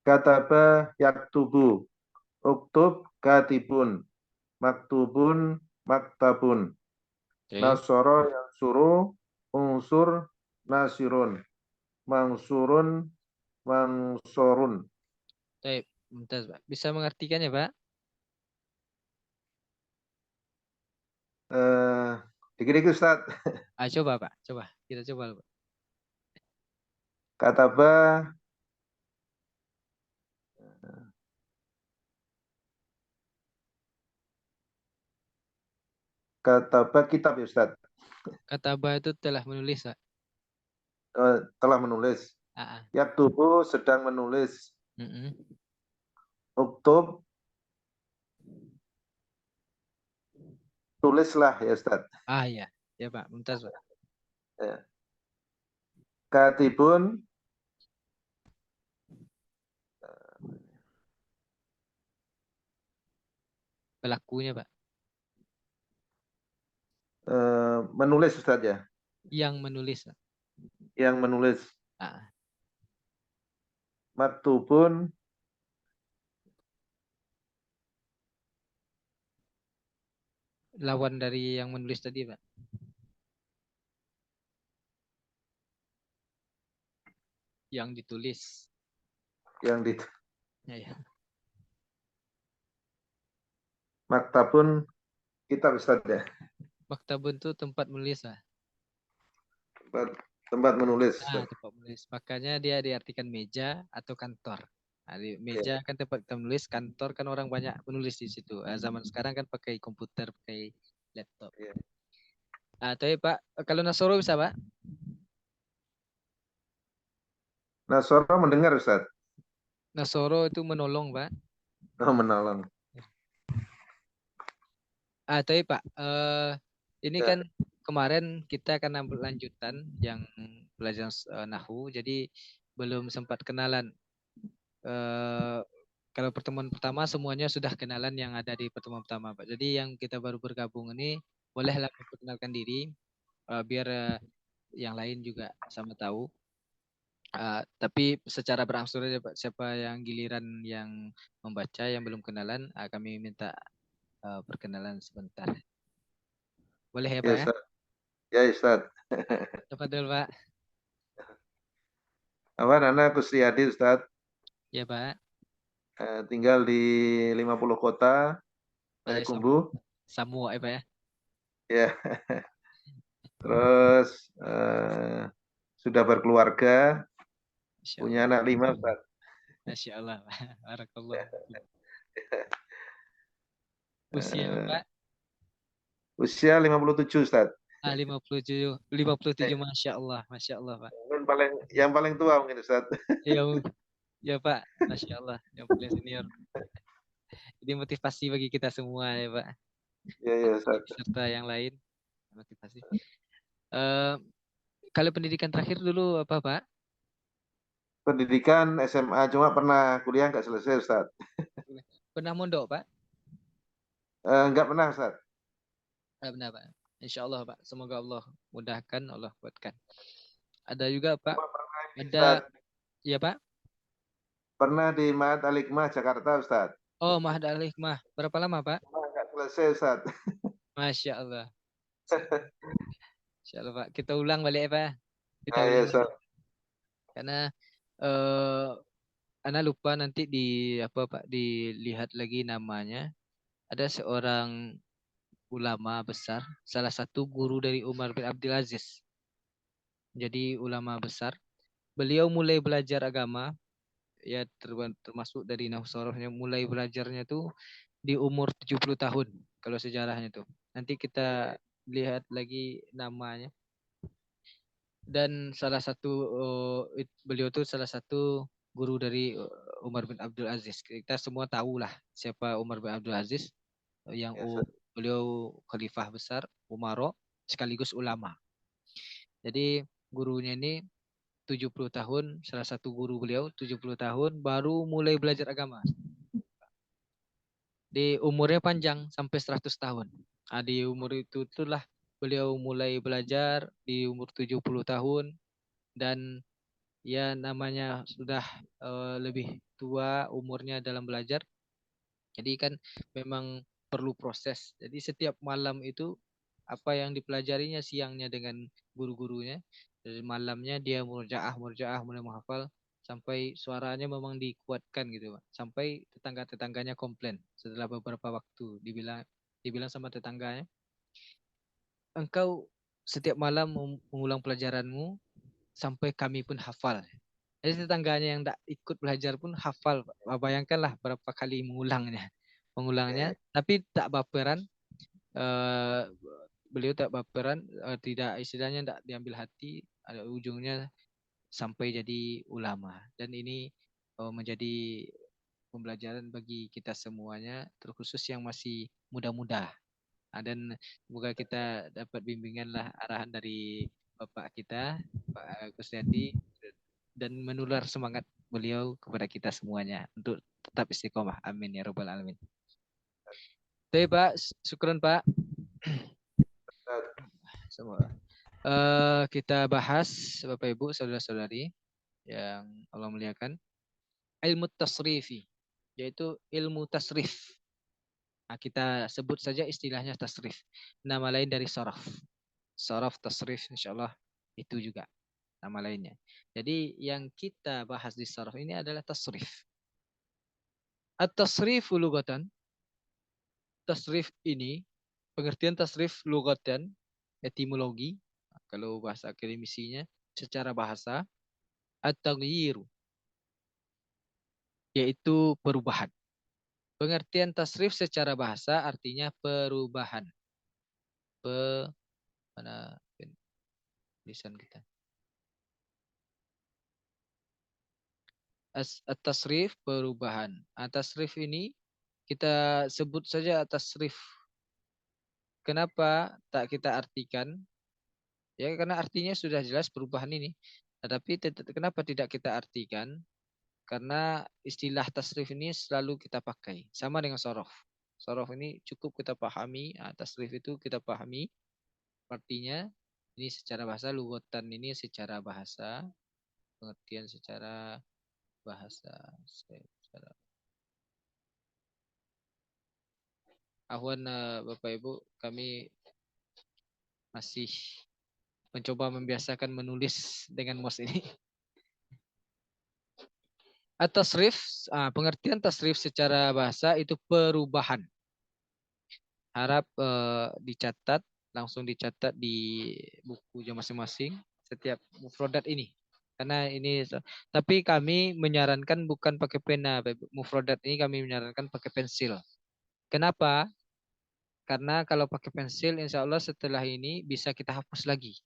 kataba yaktubu. Uktub katibun. Maktubun maktabun. Nasoro yansuru. Unsur nasirun. Mangsurun mangsurun. Baik, mumtaz Pak. Bisa mengartikannya Pak? Dikit-dikit Ustaz. Coba Pak, coba. Kita coba Pak. Kataba kitab ya Ustaz. Kataba itu telah menulis Pak. Telah menulis. Ah. Yaktubu sedang menulis. Uktub tulislah ya Ustaz. Ya. Ya Pak, mumtaz Pak. Ya. Katibun Pelakunya Pak. Menulis Ustaz ya. Yang menulis Pak. Yang menulis. Maktubun Lawan dari yang menulis tadi Pak. Yang ditulis. Ya. Maktabun kitab Ustaz ya. Maktabun itu tempat menulis Pak. Tempat menulis. Tempat menulis. Makanya dia diartikan meja atau kantor. Meja kan tempat kita menulis, kantor kan orang banyak menulis di situ. Zaman sekarang kan pakai komputer, pakai laptop. Tapi Pak, kalau Nasoro bisa Pak? Nasoro mendengar Ustaz. Nasoro itu menolong Pak. Menolong. Tapi Pak, ini kan kemarin kita akan ambil lanjutan yang pelajaran Nahwu, jadi belum sempat kenalan. Kalau pertemuan pertama semuanya sudah kenalan yang ada di pertemuan pertama Pak. Jadi yang kita baru bergabung ini bolehlah memperkenalkan diri biar yang lain juga sama tahu. Tapi secara berangsur aja Pak, siapa yang giliran yang membaca yang belum kenalan, kami minta perkenalan sebentar. Boleh ya Pak ya? Ya Ustaz. Cepat dulu Pak. Nana Kusriyadi Ustaz. Ya Pak. Tinggal di 50 kota. Payakumbuh. Samua ya Pak ya? Ya. Terus sudah berkeluarga. Punya anak 5 Ustaz. Masya Allah. Barakallah. Usia Pak? Usia 57 Ustaz. 57 Masya Allah Pak. Yang paling tua mungkin Ustaz. Ya Pak, Masya Allah, yang paling senior. Jadi motivasi bagi kita semua ya Pak. Ya Ustaz. Serta yang lain motivasi. Kalau pendidikan terakhir dulu apa Pak? Pendidikan SMA, cuma pernah kuliah nggak selesai Ustaz. Pernah mondok Pak? Nggak pernah Ustaz. Nggak pernah Pak. Insya Allah Pak, semoga Allah mudahkan, Allah kuatkan. Ada juga Pak, ada ya Pak? Pernah di Ma'had Al-Hikmah Jakarta Ustaz. Oh, Ma'had Al-Hikmah. Berapa lama Pak? Nggak selesai Ustaz. Masya Allah. Insya Allah Pak, kita ulang balik ya Pak. Kita ulang. Ya, Ustaz. Karena Ana lupa nanti di apa Pak, dilihat lagi namanya. ada seorang ulama besar, salah satu guru dari Umar bin Abdul Aziz. Jadi ulama besar. Beliau mulai belajar agama, ya termasuk dari nafsu mulai belajarnya tuh di umur 70 tahun kalau sejarahnya tuh. Nanti kita lihat lagi namanya. Dan salah satu beliau tuh salah satu guru dari Umar bin Abdul Aziz. Kita semua tahulah siapa Umar bin Abdul Aziz yang beliau khalifah besar Umaro sekaligus ulama. Jadi gurunya ini 70 tahun, salah satu guru beliau 70 tahun baru mulai belajar agama. Di umurnya panjang sampai 100 tahun. Nah, di umur itulah beliau mulai belajar di umur 70 tahun dan ya namanya sudah lebih tua umurnya dalam belajar. Jadi kan memang perlu proses. Jadi setiap malam itu apa yang dipelajarinya siangnya dengan guru-gurunya. Dari malamnya dia murjaah mulai menghafal sampai suaranya memang dikuatkan gitu, Pak. Sampai tetangga-tetangganya komplain setelah beberapa waktu dibilang sama tetangganya, engkau setiap malam mengulang pelajaranmu sampai kami pun hafal. Jadi tetangganya yang tak ikut belajar pun hafal. Bayangkanlah berapa kali mengulangnya, tapi tak baperan. Beliau tak baperan, tidak istilahnya tak diambil hati. Ada ujungnya sampai jadi ulama. Dan ini menjadi pembelajaran bagi kita semuanya, terkhusus yang masih muda-muda. Dan semoga kita dapat bimbingan lah arahan dari Bapak kita, Pak Kusnadi, dan menular semangat beliau kepada kita semuanya untuk tetap istiqomah. Amin ya rabbal alamin. Baik Pak, syukran Pak. Semua. Kita bahas Bapak Ibu, saudara-saudari yang Allah muliakan, ilmu tasrifi, yaitu ilmu tasrif. Nah, kita sebut saja istilahnya tasrif. Nama lain dari saraf. Saraf, tasrif, insyaallah itu juga nama lainnya. Jadi yang kita bahas di saraf ini adalah tasrif. At-tasrifu lugatan. Tasrif ini, pengertian tasrif lugatan, etimologi, kalau bahasa akademisinya, secara bahasa, at-taghyiru, yaitu perubahan. Pengertian tasrif secara bahasa artinya perubahan. Mana tulisan kita? At-tasrif, perubahan. At-tasrif ini kita sebut saja at-tasrif. Kenapa tak kita artikan? Ya karena artinya sudah jelas perubahan ini. Tetapi kenapa tidak kita artikan? Karena istilah tasrif ini selalu kita pakai. Sama dengan sorof. Sorof ini cukup kita pahami. Tasrif itu kita pahami. Artinya ini secara bahasa, lugatan ini secara bahasa. Pengertian secara bahasa. Ahwan Bapak Ibu, kami masih mencoba membiasakan menulis dengan mouse ini. At-tasrif, pengertian tasrif secara bahasa itu perubahan. Harap dicatat, langsung dicatat di bukunya masing-masing setiap mufradat ini. Karena ini, tapi kami menyarankan bukan pakai pena, mufradat ini kami menyarankan pakai pensil. Kenapa? Karena kalau pakai pensil, insya Allah setelah ini bisa kita hapus lagi.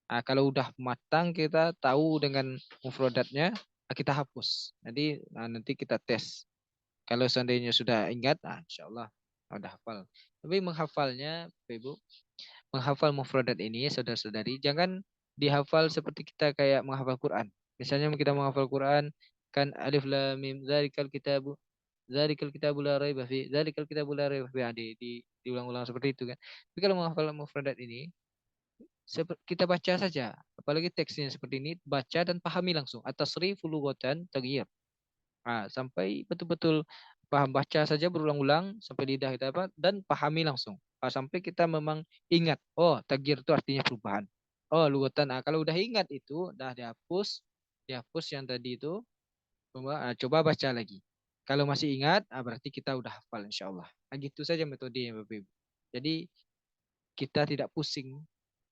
Nah, kalau udah matang kita tahu dengan mufradatnya, kita hapus. Nanti kita tes. Kalau seandainya sudah ingat, insya Allah udah hafal. Tapi menghafalnya, Ibu, menghafal mufradat ini, saudara-saudari, jangan dihafal seperti kita kayak menghafal Quran. Misalnya kita menghafal Quran, kan alif lam mim dzalikal kitabu la raiba fi, dzalikal kitabu la raiba fi, diulang-ulang seperti itu kan. Tapi kalau menghafal mufradat ini, kita baca saja, apalagi teksnya seperti ini, baca dan pahami langsung. At-tasrifu lughatan taghyir. Sampai betul-betul paham, baca saja berulang-ulang sampai lidah kita apa dan pahami langsung. Sampai kita memang ingat, oh taghyir itu artinya perubahan. Oh lughatan. Kalau udah ingat itu, udah dihapus yang tadi itu, coba baca lagi. Kalau masih ingat, berarti kita udah hafal insya Allah. Nah, gitu saja metodenya Bapak Ibu. Jadi kita tidak pusing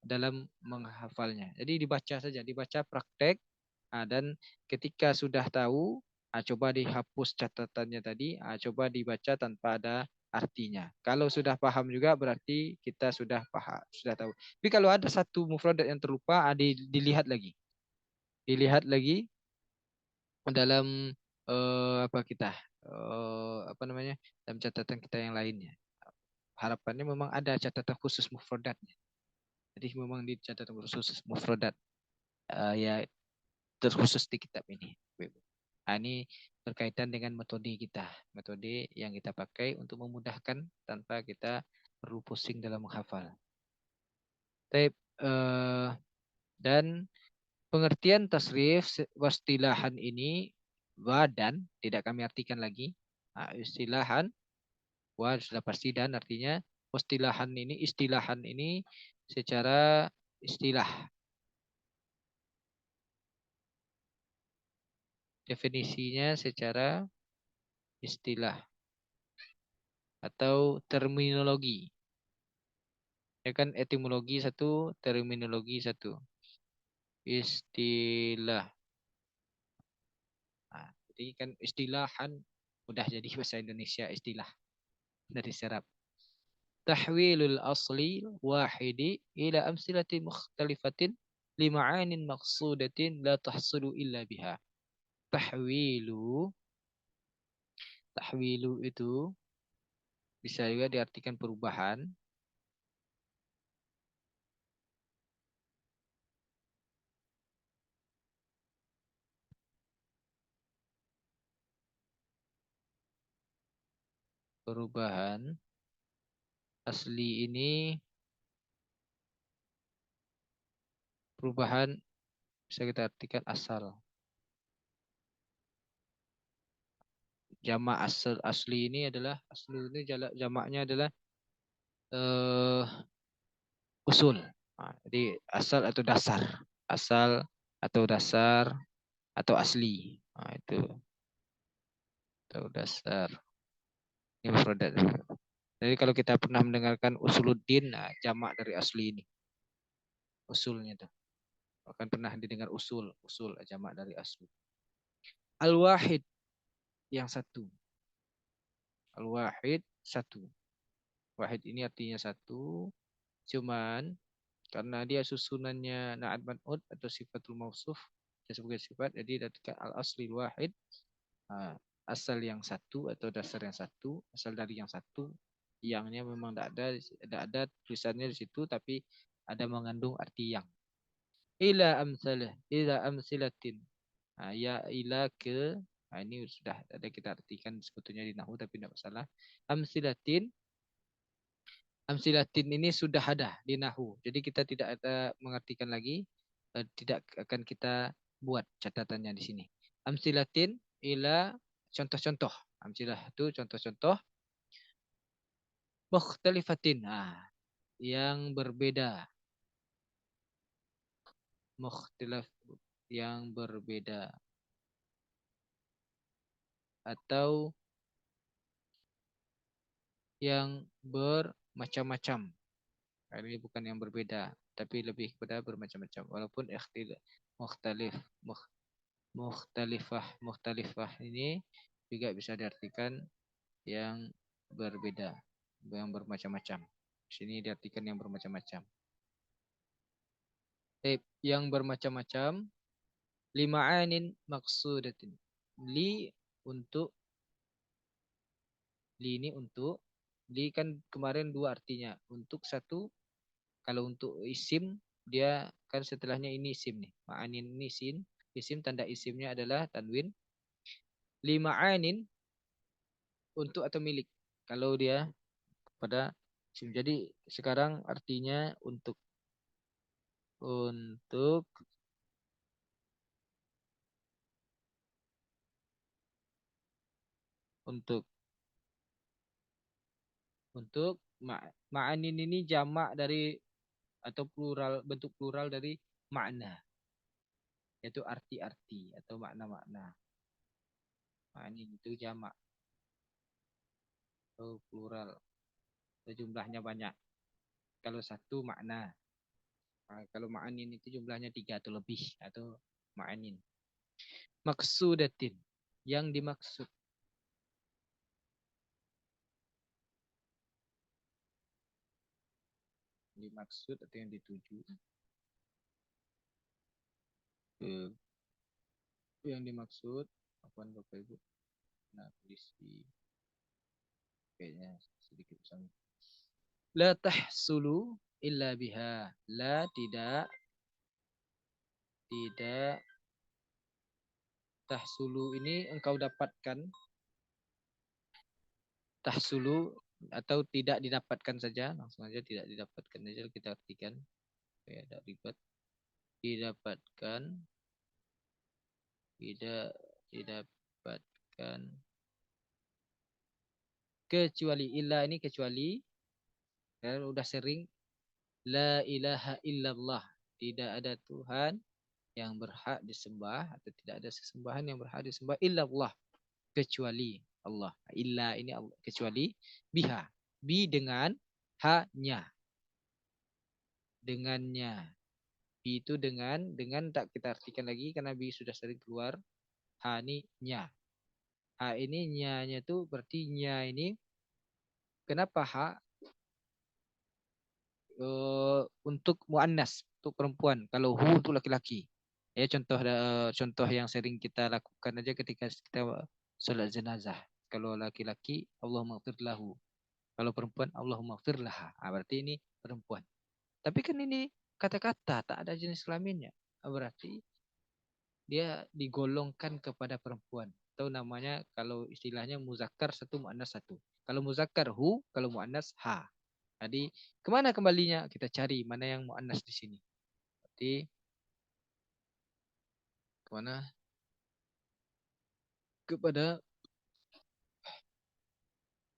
dalam menghafalnya. Jadi dibaca saja, dibaca praktek. Dan ketika sudah tahu, coba dihapus catatannya tadi, coba dibaca tanpa ada artinya. Kalau sudah paham juga berarti kita sudah paham, sudah tahu. Tapi kalau ada satu mufradat yang terlupa, dilihat lagi. Dilihat lagi dalam apa kita apa namanya, dalam catatan kita yang lainnya. Harapannya memang ada catatan khusus mufradatnya. Jadi memang di catatan khusus mufradat ya terkhusus di kitab ini. Ini berkaitan dengan metode kita, metode yang kita pakai untuk memudahkan tanpa kita perlu pusing dalam menghafal. Dan pengertian tasrif wastilahan ini dan tidak kami artikan lagi. Istilahan sudah pasti, dan artinya istilahan ini secara istilah. Definisinya secara istilah atau terminologi. Ya kan, etimologi satu, terminologi satu. Istilah. Jadi kan istilahan udah jadi bahasa Indonesia istilah dari serap. Tahwilul asli wahidi ila amsilatin mukhtalifatin lima'anin maqsudatin la tahsulu illa biha. Tahwilu itu bisa juga diartikan perubahan. Perubahan asli ini perubahan bisa kita artikan asal. Jamak asli ini adalah jamaknya adalah usul. Jadi asal atau dasar, atau asli. Itu atau dasar. Ini mufradat. Jadi kalau kita pernah mendengarkan usuluddin, jamak dari asli ini. Usulnya tuh. Akan pernah didengar usul jamak dari asli. Al-wahid yang satu. Al-wahid satu. Wahid ini artinya satu. Cuman karena dia susunannya na'at man'ud atau sifatul mausuf sebagai sifat, jadi ketika al-asli wahid, asal yang satu atau dasar yang satu, asal dari yang satu, yangnya memang tidak ada tulisannya di situ, tapi ada mengandung arti yang. Ila amsilatin. Ya ila ke, ini sudah ada kita artikan sebetulnya di nahwu tapi tidak masalah. Amsilatin ini sudah ada di nahwu. Jadi kita tidak ada mengartikan lagi, tidak akan kita buat catatannya di sini. Amsilatin ila contoh-contoh. Amsilah itu contoh-contoh. Mukhtalifatin, yang berbeda. Mukhtilaf, yang berbeda. Atau yang bermacam-macam. Ini bukan yang berbeda, tapi lebih kepada bermacam-macam. Walaupun mukhtalifah ini juga bisa diartikan yang berbeda, yang bermacam-macam. Di sini diartikan yang bermacam-macam. Yang bermacam-macam, lima'anin maqsudatin. Li ini untuk, li kan kemarin dua artinya. Untuk satu, kalau untuk isim dia kan setelahnya ini isim nih. Ma'anin ini isim, tanda isimnya adalah tanwin. Lima'anin untuk atau milik. Kalau dia pada isim. Jadi sekarang artinya untuk ma'anin ini jamak dari atau plural, bentuk plural dari makna, yaitu arti-arti atau makna-makna. Ma'anin itu jamak. atau plural. Jumlahnya banyak. Kalau satu makna. Kalau ma'anin itu jumlahnya 3 atau lebih atau ma'anin. Maksudatin, yang dimaksud. Dimaksud atau yang dituju. Yang dimaksud, apaan Bapak Ibu? Nah, tulis di kayaknya sedikit sama. La tahsulu illa biha. La tidak tahsulu ini engkau dapatkan. Tahsulu atau tidak didapatkan saja, langsung aja tidak didapatkan saja kita artikan. Ya, tidak ribet. Didapatkan, tidak didapatkan, kecuali illa ini kecuali. Kalau udah sering, la ilaha illallah, tidak ada Tuhan yang berhak disembah atau tidak ada sesembahan yang berhak disembah illallah, kecuali Allah. Illa ini Allah, kecuali biha, bi dengan, hanya dengannya. Bi itu dengan tak kita artikan lagi karena bi sudah sering keluar. Ha ini nya. Ha ini nya itu berarti nya ini kenapa ha? Untuk muannas, untuk perempuan. Kalau hu untuk laki-laki. Ya contoh yang sering kita lakukan aja ketika kita salat jenazah. Kalau laki-laki Allahumma ighfir lahu. Kalau perempuan Allahumma ighfir laha. Berarti ini perempuan. Tapi kan ini kata-kata tak ada jenis kelaminnya. Berarti dia digolongkan kepada perempuan. Atau namanya kalau istilahnya muzakkar satu muannas satu. Kalau muzakkar hu, kalau muannas ha. Jadi kemana kembalinya? Kita cari mana yang muannas di sini. Berarti kemana? Kepada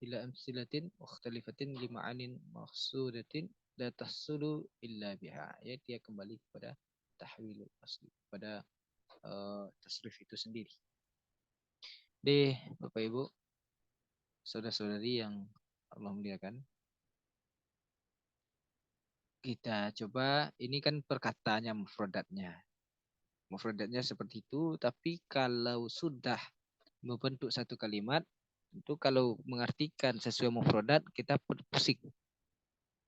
ila amsilatin mukhtalifatin lima'anin makhsudatin la tahsulu illa biha. Ya, dia kembali kepada tahwilul asli, pada tasrif itu sendiri. Deh, Bapak Ibu, saudara-saudari yang Allah muliakan. Kita coba, ini kan perkataannya mufradatnya. Mufradatnya seperti itu, tapi kalau sudah membentuk satu kalimat, itu kalau mengartikan sesuai mufradat, kita pusing.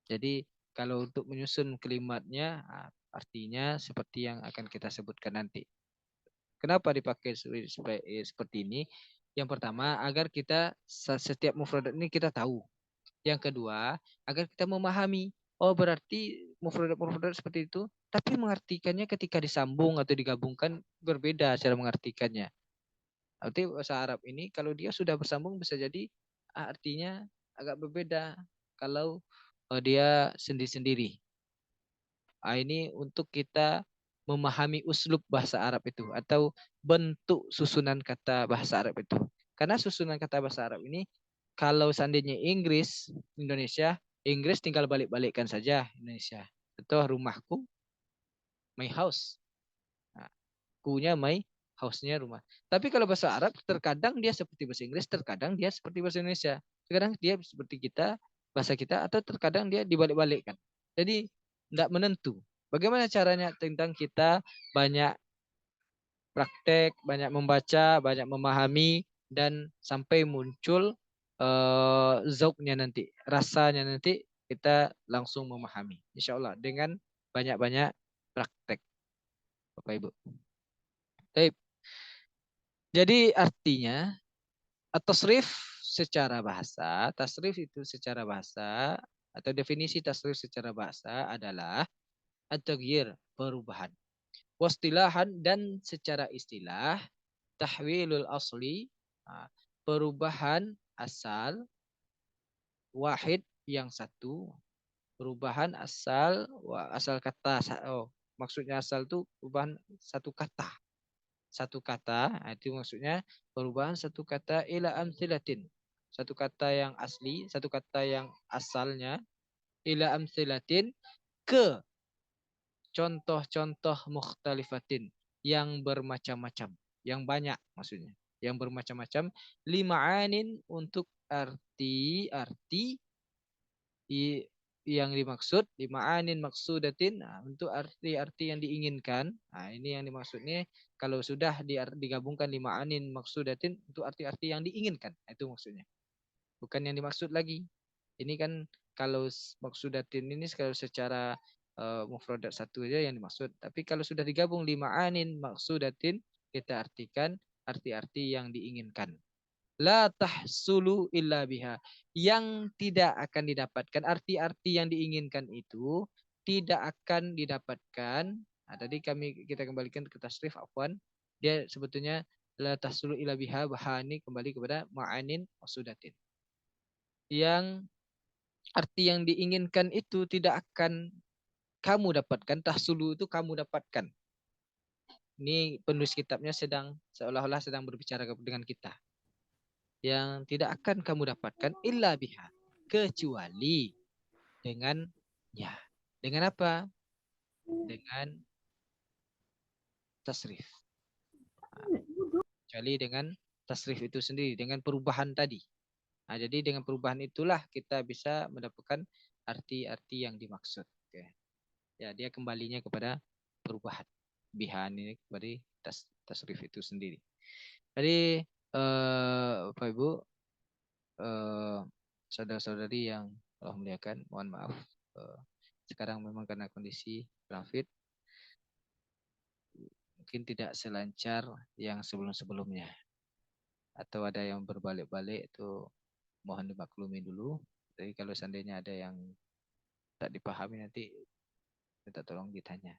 Jadi kalau untuk menyusun kalimatnya, artinya seperti yang akan kita sebutkan nanti. Kenapa dipakai seperti ini? Yang pertama, agar kita setiap mufradat ini kita tahu. Yang kedua, agar kita memahami. Oh, berarti mufradat-mufradat seperti itu, tapi mengartikannya ketika disambung atau digabungkan berbeda cara mengartikannya. Arti bahasa Arab ini kalau dia sudah bersambung bisa jadi artinya agak berbeda kalau dia sendiri-sendiri. Ini untuk kita memahami uslub bahasa Arab itu atau bentuk susunan kata bahasa Arab itu. Karena susunan kata bahasa Arab ini kalau seandainya Inggris, Indonesia, Inggris tinggal balik-balikkan saja Indonesia. Contoh rumahku, my house. Nah, kunya my house-nya rumah. Tapi kalau bahasa Arab terkadang dia seperti bahasa Inggris, terkadang dia seperti bahasa Indonesia. Terkadang dia seperti kita, bahasa kita, atau terkadang dia dibalik-balikkan. Jadi tidak menentu. Bagaimana caranya tentang kita banyak praktek, banyak membaca, banyak memahami, dan sampai muncul zauknya nanti, rasanya nanti kita langsung memahami. Insya Allah dengan banyak-banyak praktek, Bapak Ibu. Baik. Jadi artinya tasrif secara bahasa, tasrif itu secara bahasa atau definisi tasrif secara bahasa adalah at-taghyir, perubahan. Wastilahan dan secara istilah tahwilul asli, perubahan asal, wahid yang satu, perubahan asal kata. Maksudnya asal itu perubahan satu kata. Satu kata, itu maksudnya perubahan satu kata ila amsilatin. Satu kata yang asli, satu kata yang asalnya ila amsilatin ke contoh-contoh mukhtalifatin yang bermacam-macam, yang banyak maksudnya, yang bermacam-macam, lima'anin untuk arti yang dimaksud di ma'anin maksudatin. Nah, untuk arti-arti yang diinginkan. Nah, ini yang dimaksudnya kalau sudah digabungkan di ma'anin maksudatin untuk arti-arti yang diinginkan. Nah, itu maksudnya. Bukan yang dimaksud lagi. Ini kan kalau maksudatin ini kalau secara mufradat satu aja yang dimaksud. Tapi kalau sudah digabung di ma'anin maksudatin, kita artikan arti-arti yang diinginkan. La tahsulu illa biha. Yang tidak akan didapatkan, arti-arti yang diinginkan itu tidak akan didapatkan. Nah, tadi kita kembalikan ke tasrif, afwan. Dia sebetulnya la tahsulu illa biha, baha ini kembali kepada ma'anin maksudatin. Yang arti yang diinginkan itu tidak akan kamu dapatkan. Tahsulu itu kamu dapatkan. Ini penulis kitabnya seolah-olah sedang berbicara dengan kita. Yang tidak akan kamu dapatkan illa biha, kecuali dengannya. Dengan apa? Dengan tasrif. Kecuali dengan tasrif itu sendiri, dengan perubahan tadi. Nah, jadi dengan perubahan itulah kita bisa mendapatkan arti-arti yang dimaksud. Oke. Ya, dia kembalinya kepada perubahan. Bihan ini kepada tasrif itu sendiri. Jadi Bapak Ibu, saudara-saudari yang Allah muliakan, mohon maaf. Sekarang memang karena kondisi COVID, mungkin tidak selancar yang sebelum-sebelumnya. Atau ada yang berbalik-balik, itu mohon dimaklumi dulu. Jadi kalau seandainya ada yang tak dipahami, nanti minta tolong ditanya.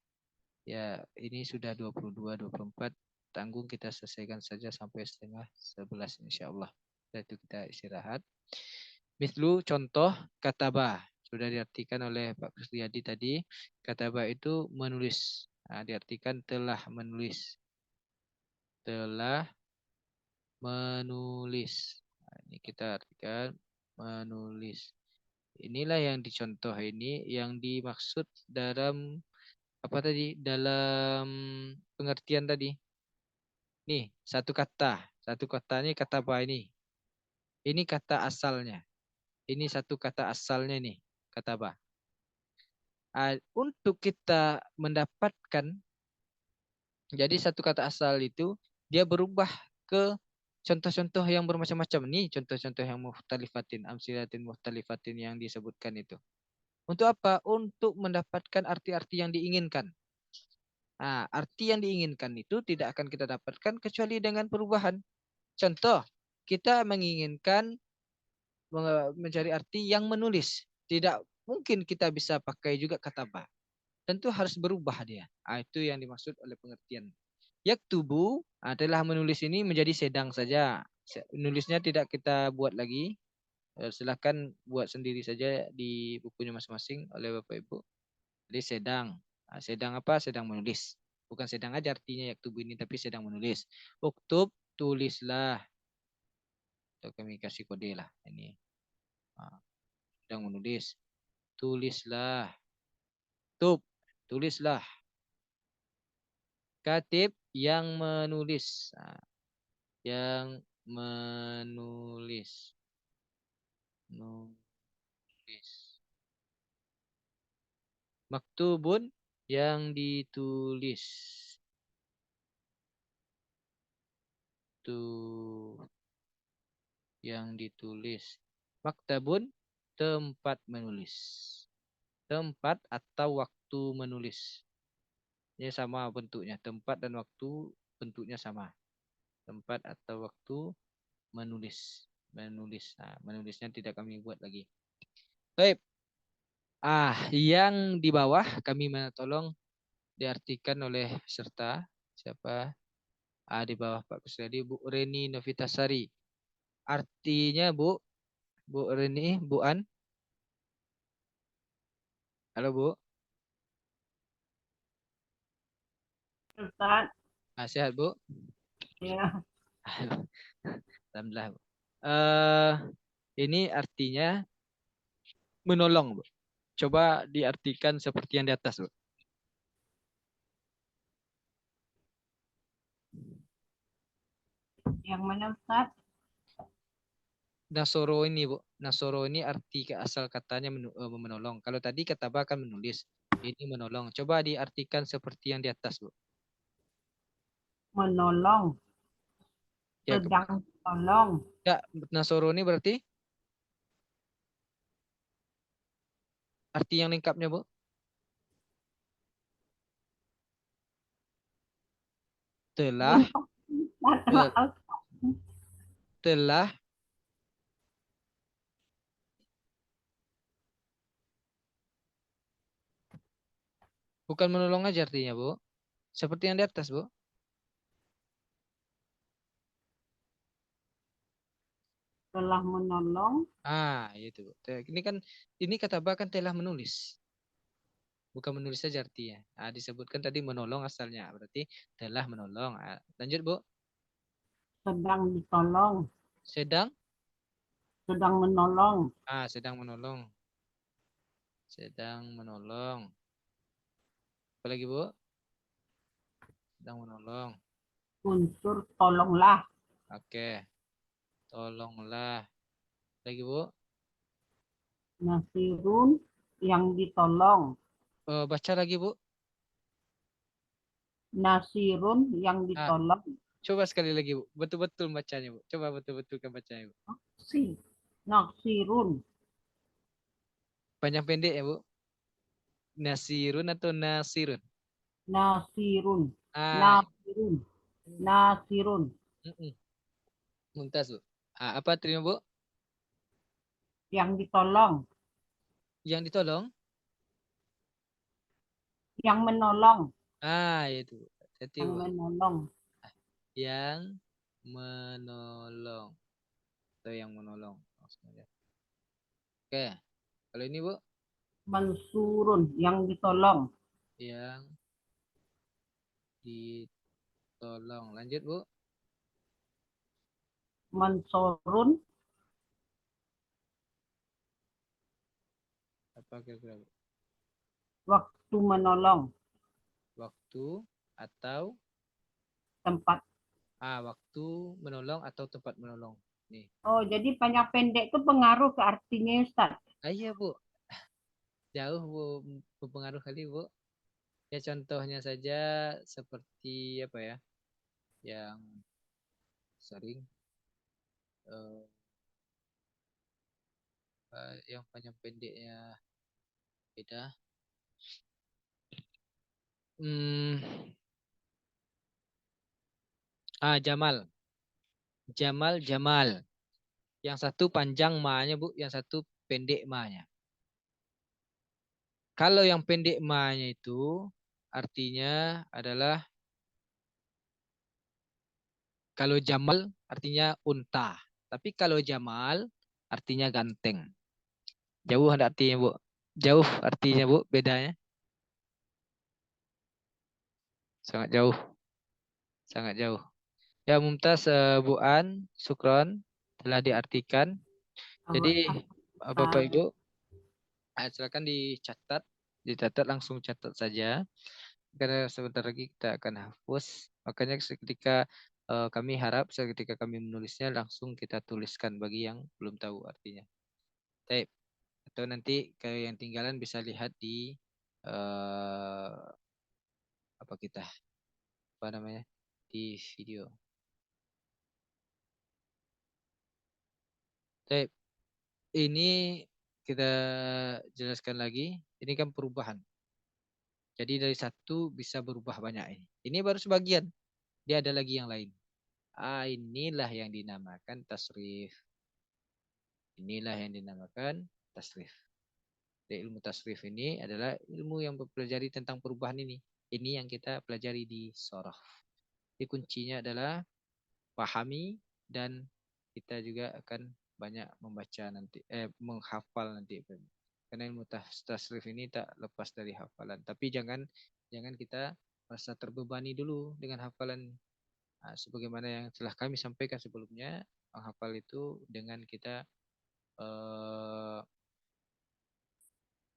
Ya, ini sudah 22, 24. Tanggung kita selesaikan saja sampai 10:30 insya Allah. Setelah itu kita istirahat. Mislu contoh kataba. Sudah diartikan oleh Pak Kusriyadi tadi. Kataba itu menulis. Nah, diartikan telah menulis. Telah menulis. Nah, ini kita artikan menulis. Inilah yang dicontoh ini yang dimaksud dalam apa tadi? Dalam pengertian tadi. Nih, satu kata. Satu kata ini kata apa ini? Ini kata asalnya. Ini satu kata asalnya nih. Kata apa? Untuk kita mendapatkan, jadi satu kata asal itu dia berubah ke contoh-contoh yang bermacam-macam. Nih contoh-contoh yang muhtalifatin, amsilatin muhtalifatin yang disebutkan itu. Untuk apa? Untuk mendapatkan arti-arti yang diinginkan. Nah, arti yang diinginkan itu tidak akan kita dapatkan kecuali dengan perubahan. Contoh, kita menginginkan mencari arti yang menulis. Tidak mungkin kita bisa pakai juga kata ba. Tentu harus berubah dia. Nah, itu yang dimaksud oleh pengertian. Yaktubu adalah menulis ini menjadi sedang saja. Nulisnya tidak kita buat lagi. Silahkan buat sendiri saja di bukunya masing-masing oleh Bapak Ibu. Jadi sedang. Nah, sedang apa? Sedang menulis. Bukan sedang aja artinya yaktubu ini, tapi sedang menulis. Uktub, tulislah. Atau kami kasih kode lah. Ini. Nah, sedang menulis. Tulislah. Tub, tulislah. Katib yang menulis. Nah, yang menulis. Nulis. Maktubun yang ditulis. Tuh yang ditulis. Maktabun tempat menulis. Tempat atau waktu menulis. Ini sama bentuknya. Tempat dan waktu bentuknya sama. Tempat atau waktu menulis. Menulis. Nah, menulisnya tidak kami buat lagi. Baik. Yang di bawah kami minta tolong diartikan oleh peserta. Siapa? Di bawah Pak Kusriyadi, Bu Reni Novitasari. Artinya Bu Reni, Bu An. Halo Bu. Ustaz. Sehat Bu? Ya. Alhamdulillah Bu. Ini artinya menolong Bu. Coba diartikan seperti yang di atas Bu. Yang mana Ustaz? Nasoro ini, Bu. Nasoro ini arti asal katanya menolong. Kalau tadi kata Ba kan menulis. Ini menolong. Coba diartikan seperti yang di atas, Bu. Menolong. Ya, Sedang tolong. ya, Nasoro ini berarti arti yang lengkapnya, Bu. Telah, Maaf. telah bukan menolong aja artinya, Bu. Seperti yang di atas, Bu. Telah menolong. Itu, Bu. Ini kata Ba kan telah menulis. Bukan menulis saja artinya. Disebutkan tadi menolong asalnya. Berarti telah menolong. Lanjut, Bu. Sedang ditolong. Sedang Menolong. sedang menolong. Sedang menolong. Apa lagi, Bu? Sedang menolong. Unsur tolonglah. Oke. Tolonglah. Lagi, Bu? Nasirun, yang ditolong. Baca lagi, Bu. Nasirun, yang ditolong. Coba sekali lagi, Bu. Betul-betul bacanya, Bu. Coba betul-betulkan bacanya, Bu. Nasirun. Panjang pendek ya, Bu? Nasirun atau Nasirun? Nasirun. Ah, Nasirun. Nasirun. Mumtaz, Bu. Apa terima, Bu? Yang ditolong. Yang ditolong? Yang menolong. Itu. Hati, Yang Bu. menolong. Yang menolong. Atau yang menolong. Maksudnya. Oke. Kalau ini, Bu? Mansurun, yang ditolong. Yang ditolong. Lanjut, Bu. Mansurun, Apa kira-kira, Bu? waktu menolong. Waktu atau Tempat. waktu menolong atau tempat menolong. Nih. Oh, jadi panjang pendek itu pengaruh ke artinya, Ustaz. Iya, Bu. Jauh, Bu. Berpengaruh kali, Bu. Ya contohnya saja seperti apa ya? Yang sering yang panjang pendeknya beda. Jamal. Jamal. Yang satu panjang ma-nya, Bu, yang satu pendek ma-nya. Kalau yang pendek ma-nya itu artinya adalah kalau Jamal artinya unta. Tapi kalau Jamal artinya ganteng. Jauh ada artinya, Bu. Jauh artinya, Bu, bedanya. Sangat jauh. Sangat jauh. Ya, Mumtaz, Bu An, Sukron telah diartikan. Jadi, Bapak Ibu, silakan dicatat langsung catat saja. Karena sebentar lagi kita akan hapus. Makanya seketika kami harap seketika kami menulisnya langsung kita tuliskan bagi yang belum tahu artinya. Baik. Atau nanti kalau yang tinggalan bisa lihat di di video. Baik. Ini kita jelaskan lagi. Ini kan perubahan. Jadi dari satu bisa berubah banyak ini. Ini baru sebagian. Dia ada lagi yang lain. Inilah yang dinamakan tasrif. Inilah yang dinamakan tasrif. Jadi ilmu tasrif ini adalah ilmu yang mempelajari tentang perubahan ini. Ini yang kita pelajari di sorof. Jadi kuncinya adalah pahami dan kita juga akan banyak membaca nanti, menghafal nanti. Karena ilmu tasrif ini tak lepas dari hafalan. Tapi jangan kita merasa terbebani dulu dengan hafalan. Sebagaimana yang telah kami sampaikan sebelumnya, menghafal itu dengan kita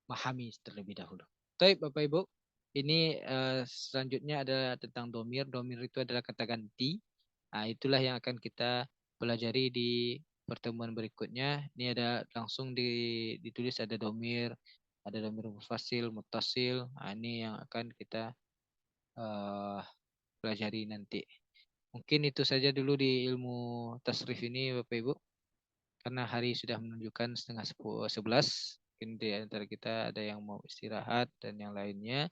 memahami terlebih dahulu. Baik, Bapak Ibu, ini selanjutnya adalah tentang domir. Domir itu adalah kata ganti. Itulah yang akan kita pelajari di pertemuan berikutnya. Ini ada langsung ditulis ada domir mufasil, muttasil. Ini yang akan kita pelajari nanti. Mungkin itu saja dulu di ilmu tasrif ini Bapak Ibu. Karena hari sudah menunjukkan 10:30. Mungkin di antara kita ada yang mau istirahat dan yang lainnya.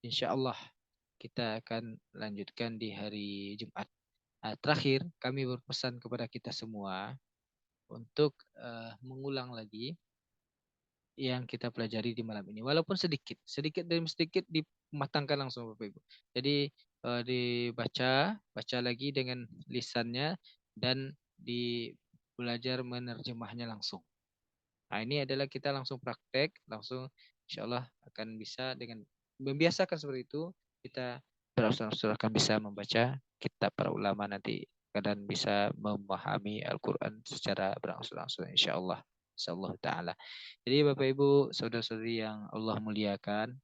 Insya Allah kita akan lanjutkan di hari Jumat. Terakhir, kami berpesan kepada kita semua untuk mengulang lagi yang kita pelajari di malam ini. Walaupun sedikit demi sedikit dimatangkan langsung Bapak Ibu. Jadi baca lagi dengan lisannya dan belajar menerjemahnya langsung. Nah, ini adalah kita langsung praktek, langsung insya Allah akan bisa dengan membiasakan seperti itu, kita berangsur-angsur akan bisa membaca kitab para ulama nanti dan bisa memahami Al-Quran secara berangsur-angsur insya Allah. Insyaallah ta'ala. Jadi Bapak Ibu, saudara-saudari yang Allah muliakan,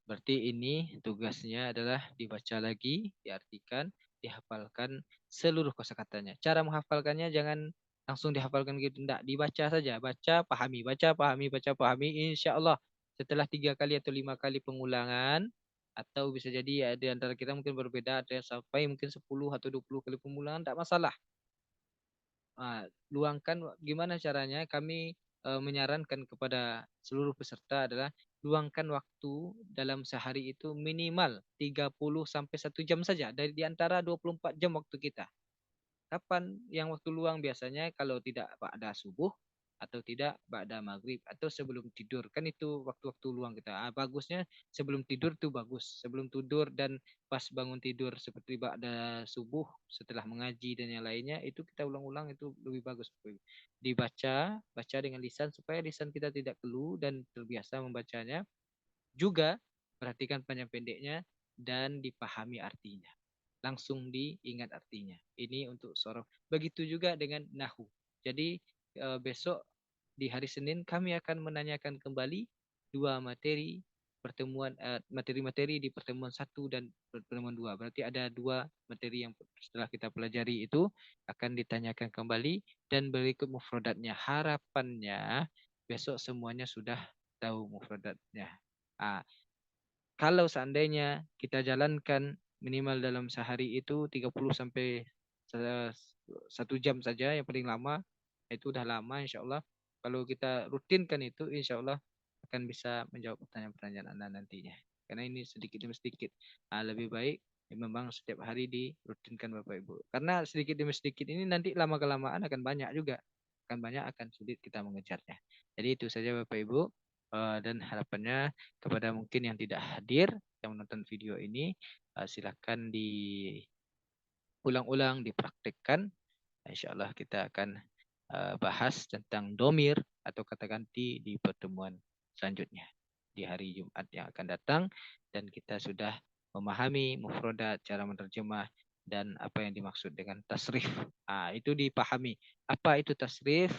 berarti ini tugasnya adalah dibaca lagi, diartikan, dihafalkan seluruh kosakatanya. Cara menghafalkannya jangan langsung dihafalkan gitu, enggak, dibaca saja, baca, pahami, baca, pahami, baca, pahami. Insya Allah setelah 3 kali atau 5 kali pengulangan, atau bisa jadi di antara kita mungkin berbeda, ada yang sampai mungkin 10 atau 20 kali pengulangan, tidak masalah. Luangkan gimana caranya, kami menyarankan kepada seluruh peserta adalah luangkan waktu dalam sehari itu minimal 30 sampai 1 jam saja dari di antara 24 jam waktu kita. Kapan yang waktu luang? Biasanya kalau tidak ba'da subuh atau tidak ba'da maghrib atau sebelum tidur. Kan itu waktu-waktu luang kita. Bagusnya sebelum tidur tuh bagus. Sebelum tidur dan pas bangun tidur seperti ba'da subuh setelah mengaji dan yang lainnya itu kita ulang-ulang, itu lebih bagus. Baca dengan lisan supaya lisan kita tidak keluh dan terbiasa membacanya. Juga perhatikan panjang pendeknya dan dipahami artinya. Langsung diingat artinya. Ini untuk sorof. Begitu juga dengan nahu. Jadi besok di hari Senin kami akan menanyakan kembali 2 materi pertemuan, materi-materi di pertemuan 1 dan pertemuan 2. Berarti ada 2 materi yang setelah kita pelajari itu akan ditanyakan kembali dan berikut mufradatnya. Harapannya besok semuanya sudah tahu mufradatnya. Kalau seandainya kita jalankan minimal dalam sehari itu 30 sampai 1 jam saja yang paling lama, itu udah lama insya Allah. Kalau kita rutinkan itu insya Allah akan bisa menjawab pertanyaan-pertanyaan Anda nantinya. Karena ini sedikit demi sedikit. Lebih baik memang setiap hari dirutinkan Bapak Ibu. Karena sedikit demi sedikit ini nanti lama-kelamaan akan banyak juga. Akan sulit kita mengejarnya. Jadi itu saja Bapak Ibu. Dan harapannya kepada mungkin yang tidak hadir yang menonton video ini, silakan diulang-ulang, dipraktikkan. Insya Allah kita akan bahas tentang domir atau kata ganti di pertemuan selanjutnya di hari Jumat yang akan datang, dan kita sudah memahami mufradat, cara menerjemah, dan apa yang dimaksud dengan tasrif. Itu dipahami. Apa itu tasrif?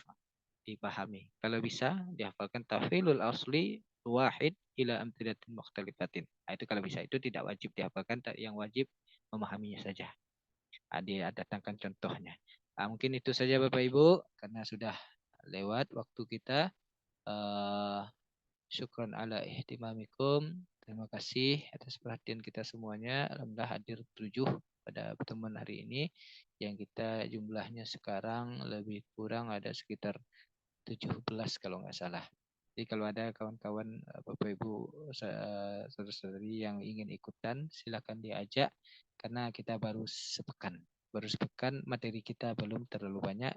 Dipahami. Kalau bisa dihafalkan tafilul asli wahid ila amtidatin mukhtalifatin. Itu kalau bisa, itu tidak wajib dihafalkan, yang wajib memahaminya saja. Dia datangkan contohnya. Mungkin itu saja Bapak Ibu, karena sudah lewat waktu kita. Syukran ala ihtimamikum. Terima kasih atas perhatian kita semuanya. Alhamdulillah hadir 7 pada pertemuan hari ini. Yang kita jumlahnya sekarang lebih kurang ada sekitar 17 kalau nggak salah. Jadi kalau ada kawan-kawan Bapak Ibu saudara-saudari yang ingin ikutan, silakan diajak, karena kita baru sepekan materi kita belum terlalu banyak.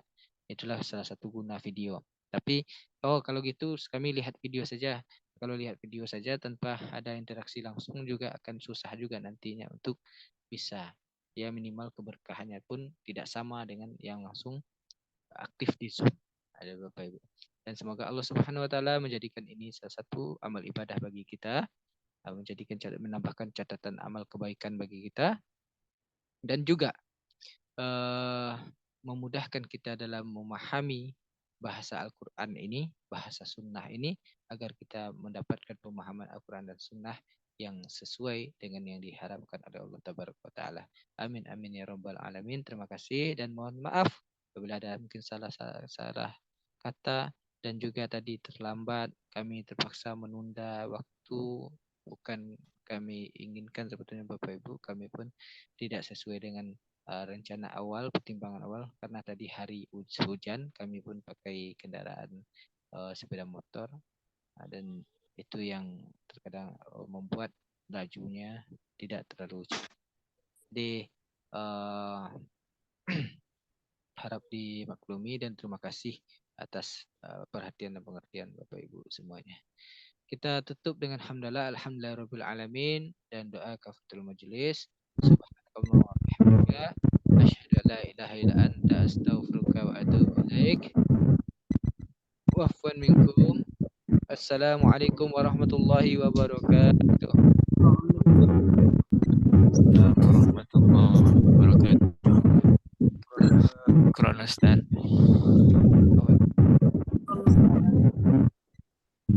Itulah salah satu guna video. Tapi kalau gitu kami lihat video saja. Kalau lihat video saja tanpa ada interaksi langsung juga akan susah juga nantinya untuk bisa, ya minimal keberkahannya pun tidak sama dengan yang langsung aktif di Zoom. Ada Bapak Ibu. Dan semoga Allah Subhanahu wa taala menjadikan ini salah satu amal ibadah bagi kita, menambahkan catatan amal kebaikan bagi kita, dan juga memudahkan kita dalam memahami bahasa Al-Quran ini, bahasa sunnah ini, agar kita mendapatkan pemahaman Al-Quran dan sunnah yang sesuai dengan yang diharapkan oleh Allah Tabaraka wa Ta'ala. Amin amin ya rabbal alamin. Terima kasih dan mohon maaf Apabila ada mungkin salah kata dan juga tadi terlambat, kami terpaksa menunda waktu, bukan kami inginkan sebetulnya Bapak Ibu, kami pun tidak sesuai dengan rencana awal, pertimbangan awal, karena tadi hari hujan, kami pun pakai kendaraan sepeda motor, dan itu yang terkadang membuat lajunya tidak terlalu cepat. Jadi harap dimaklumi dan terima kasih atas perhatian dan pengertian Bapak Ibu semuanya. Kita tutup dengan hamdalah, alhamdulillahirabbil alamin, dan doa kafaratul majelis. Subhanallahi wa bihamdihi, asyhadu an la ilaha illa anta, astaghfiruka wa atubu ilaik. Wa afwan minkum. Assalamualaikum warahmatullahi wabarakatuh. Warahmatullahi wabarakatuh. Ustaz.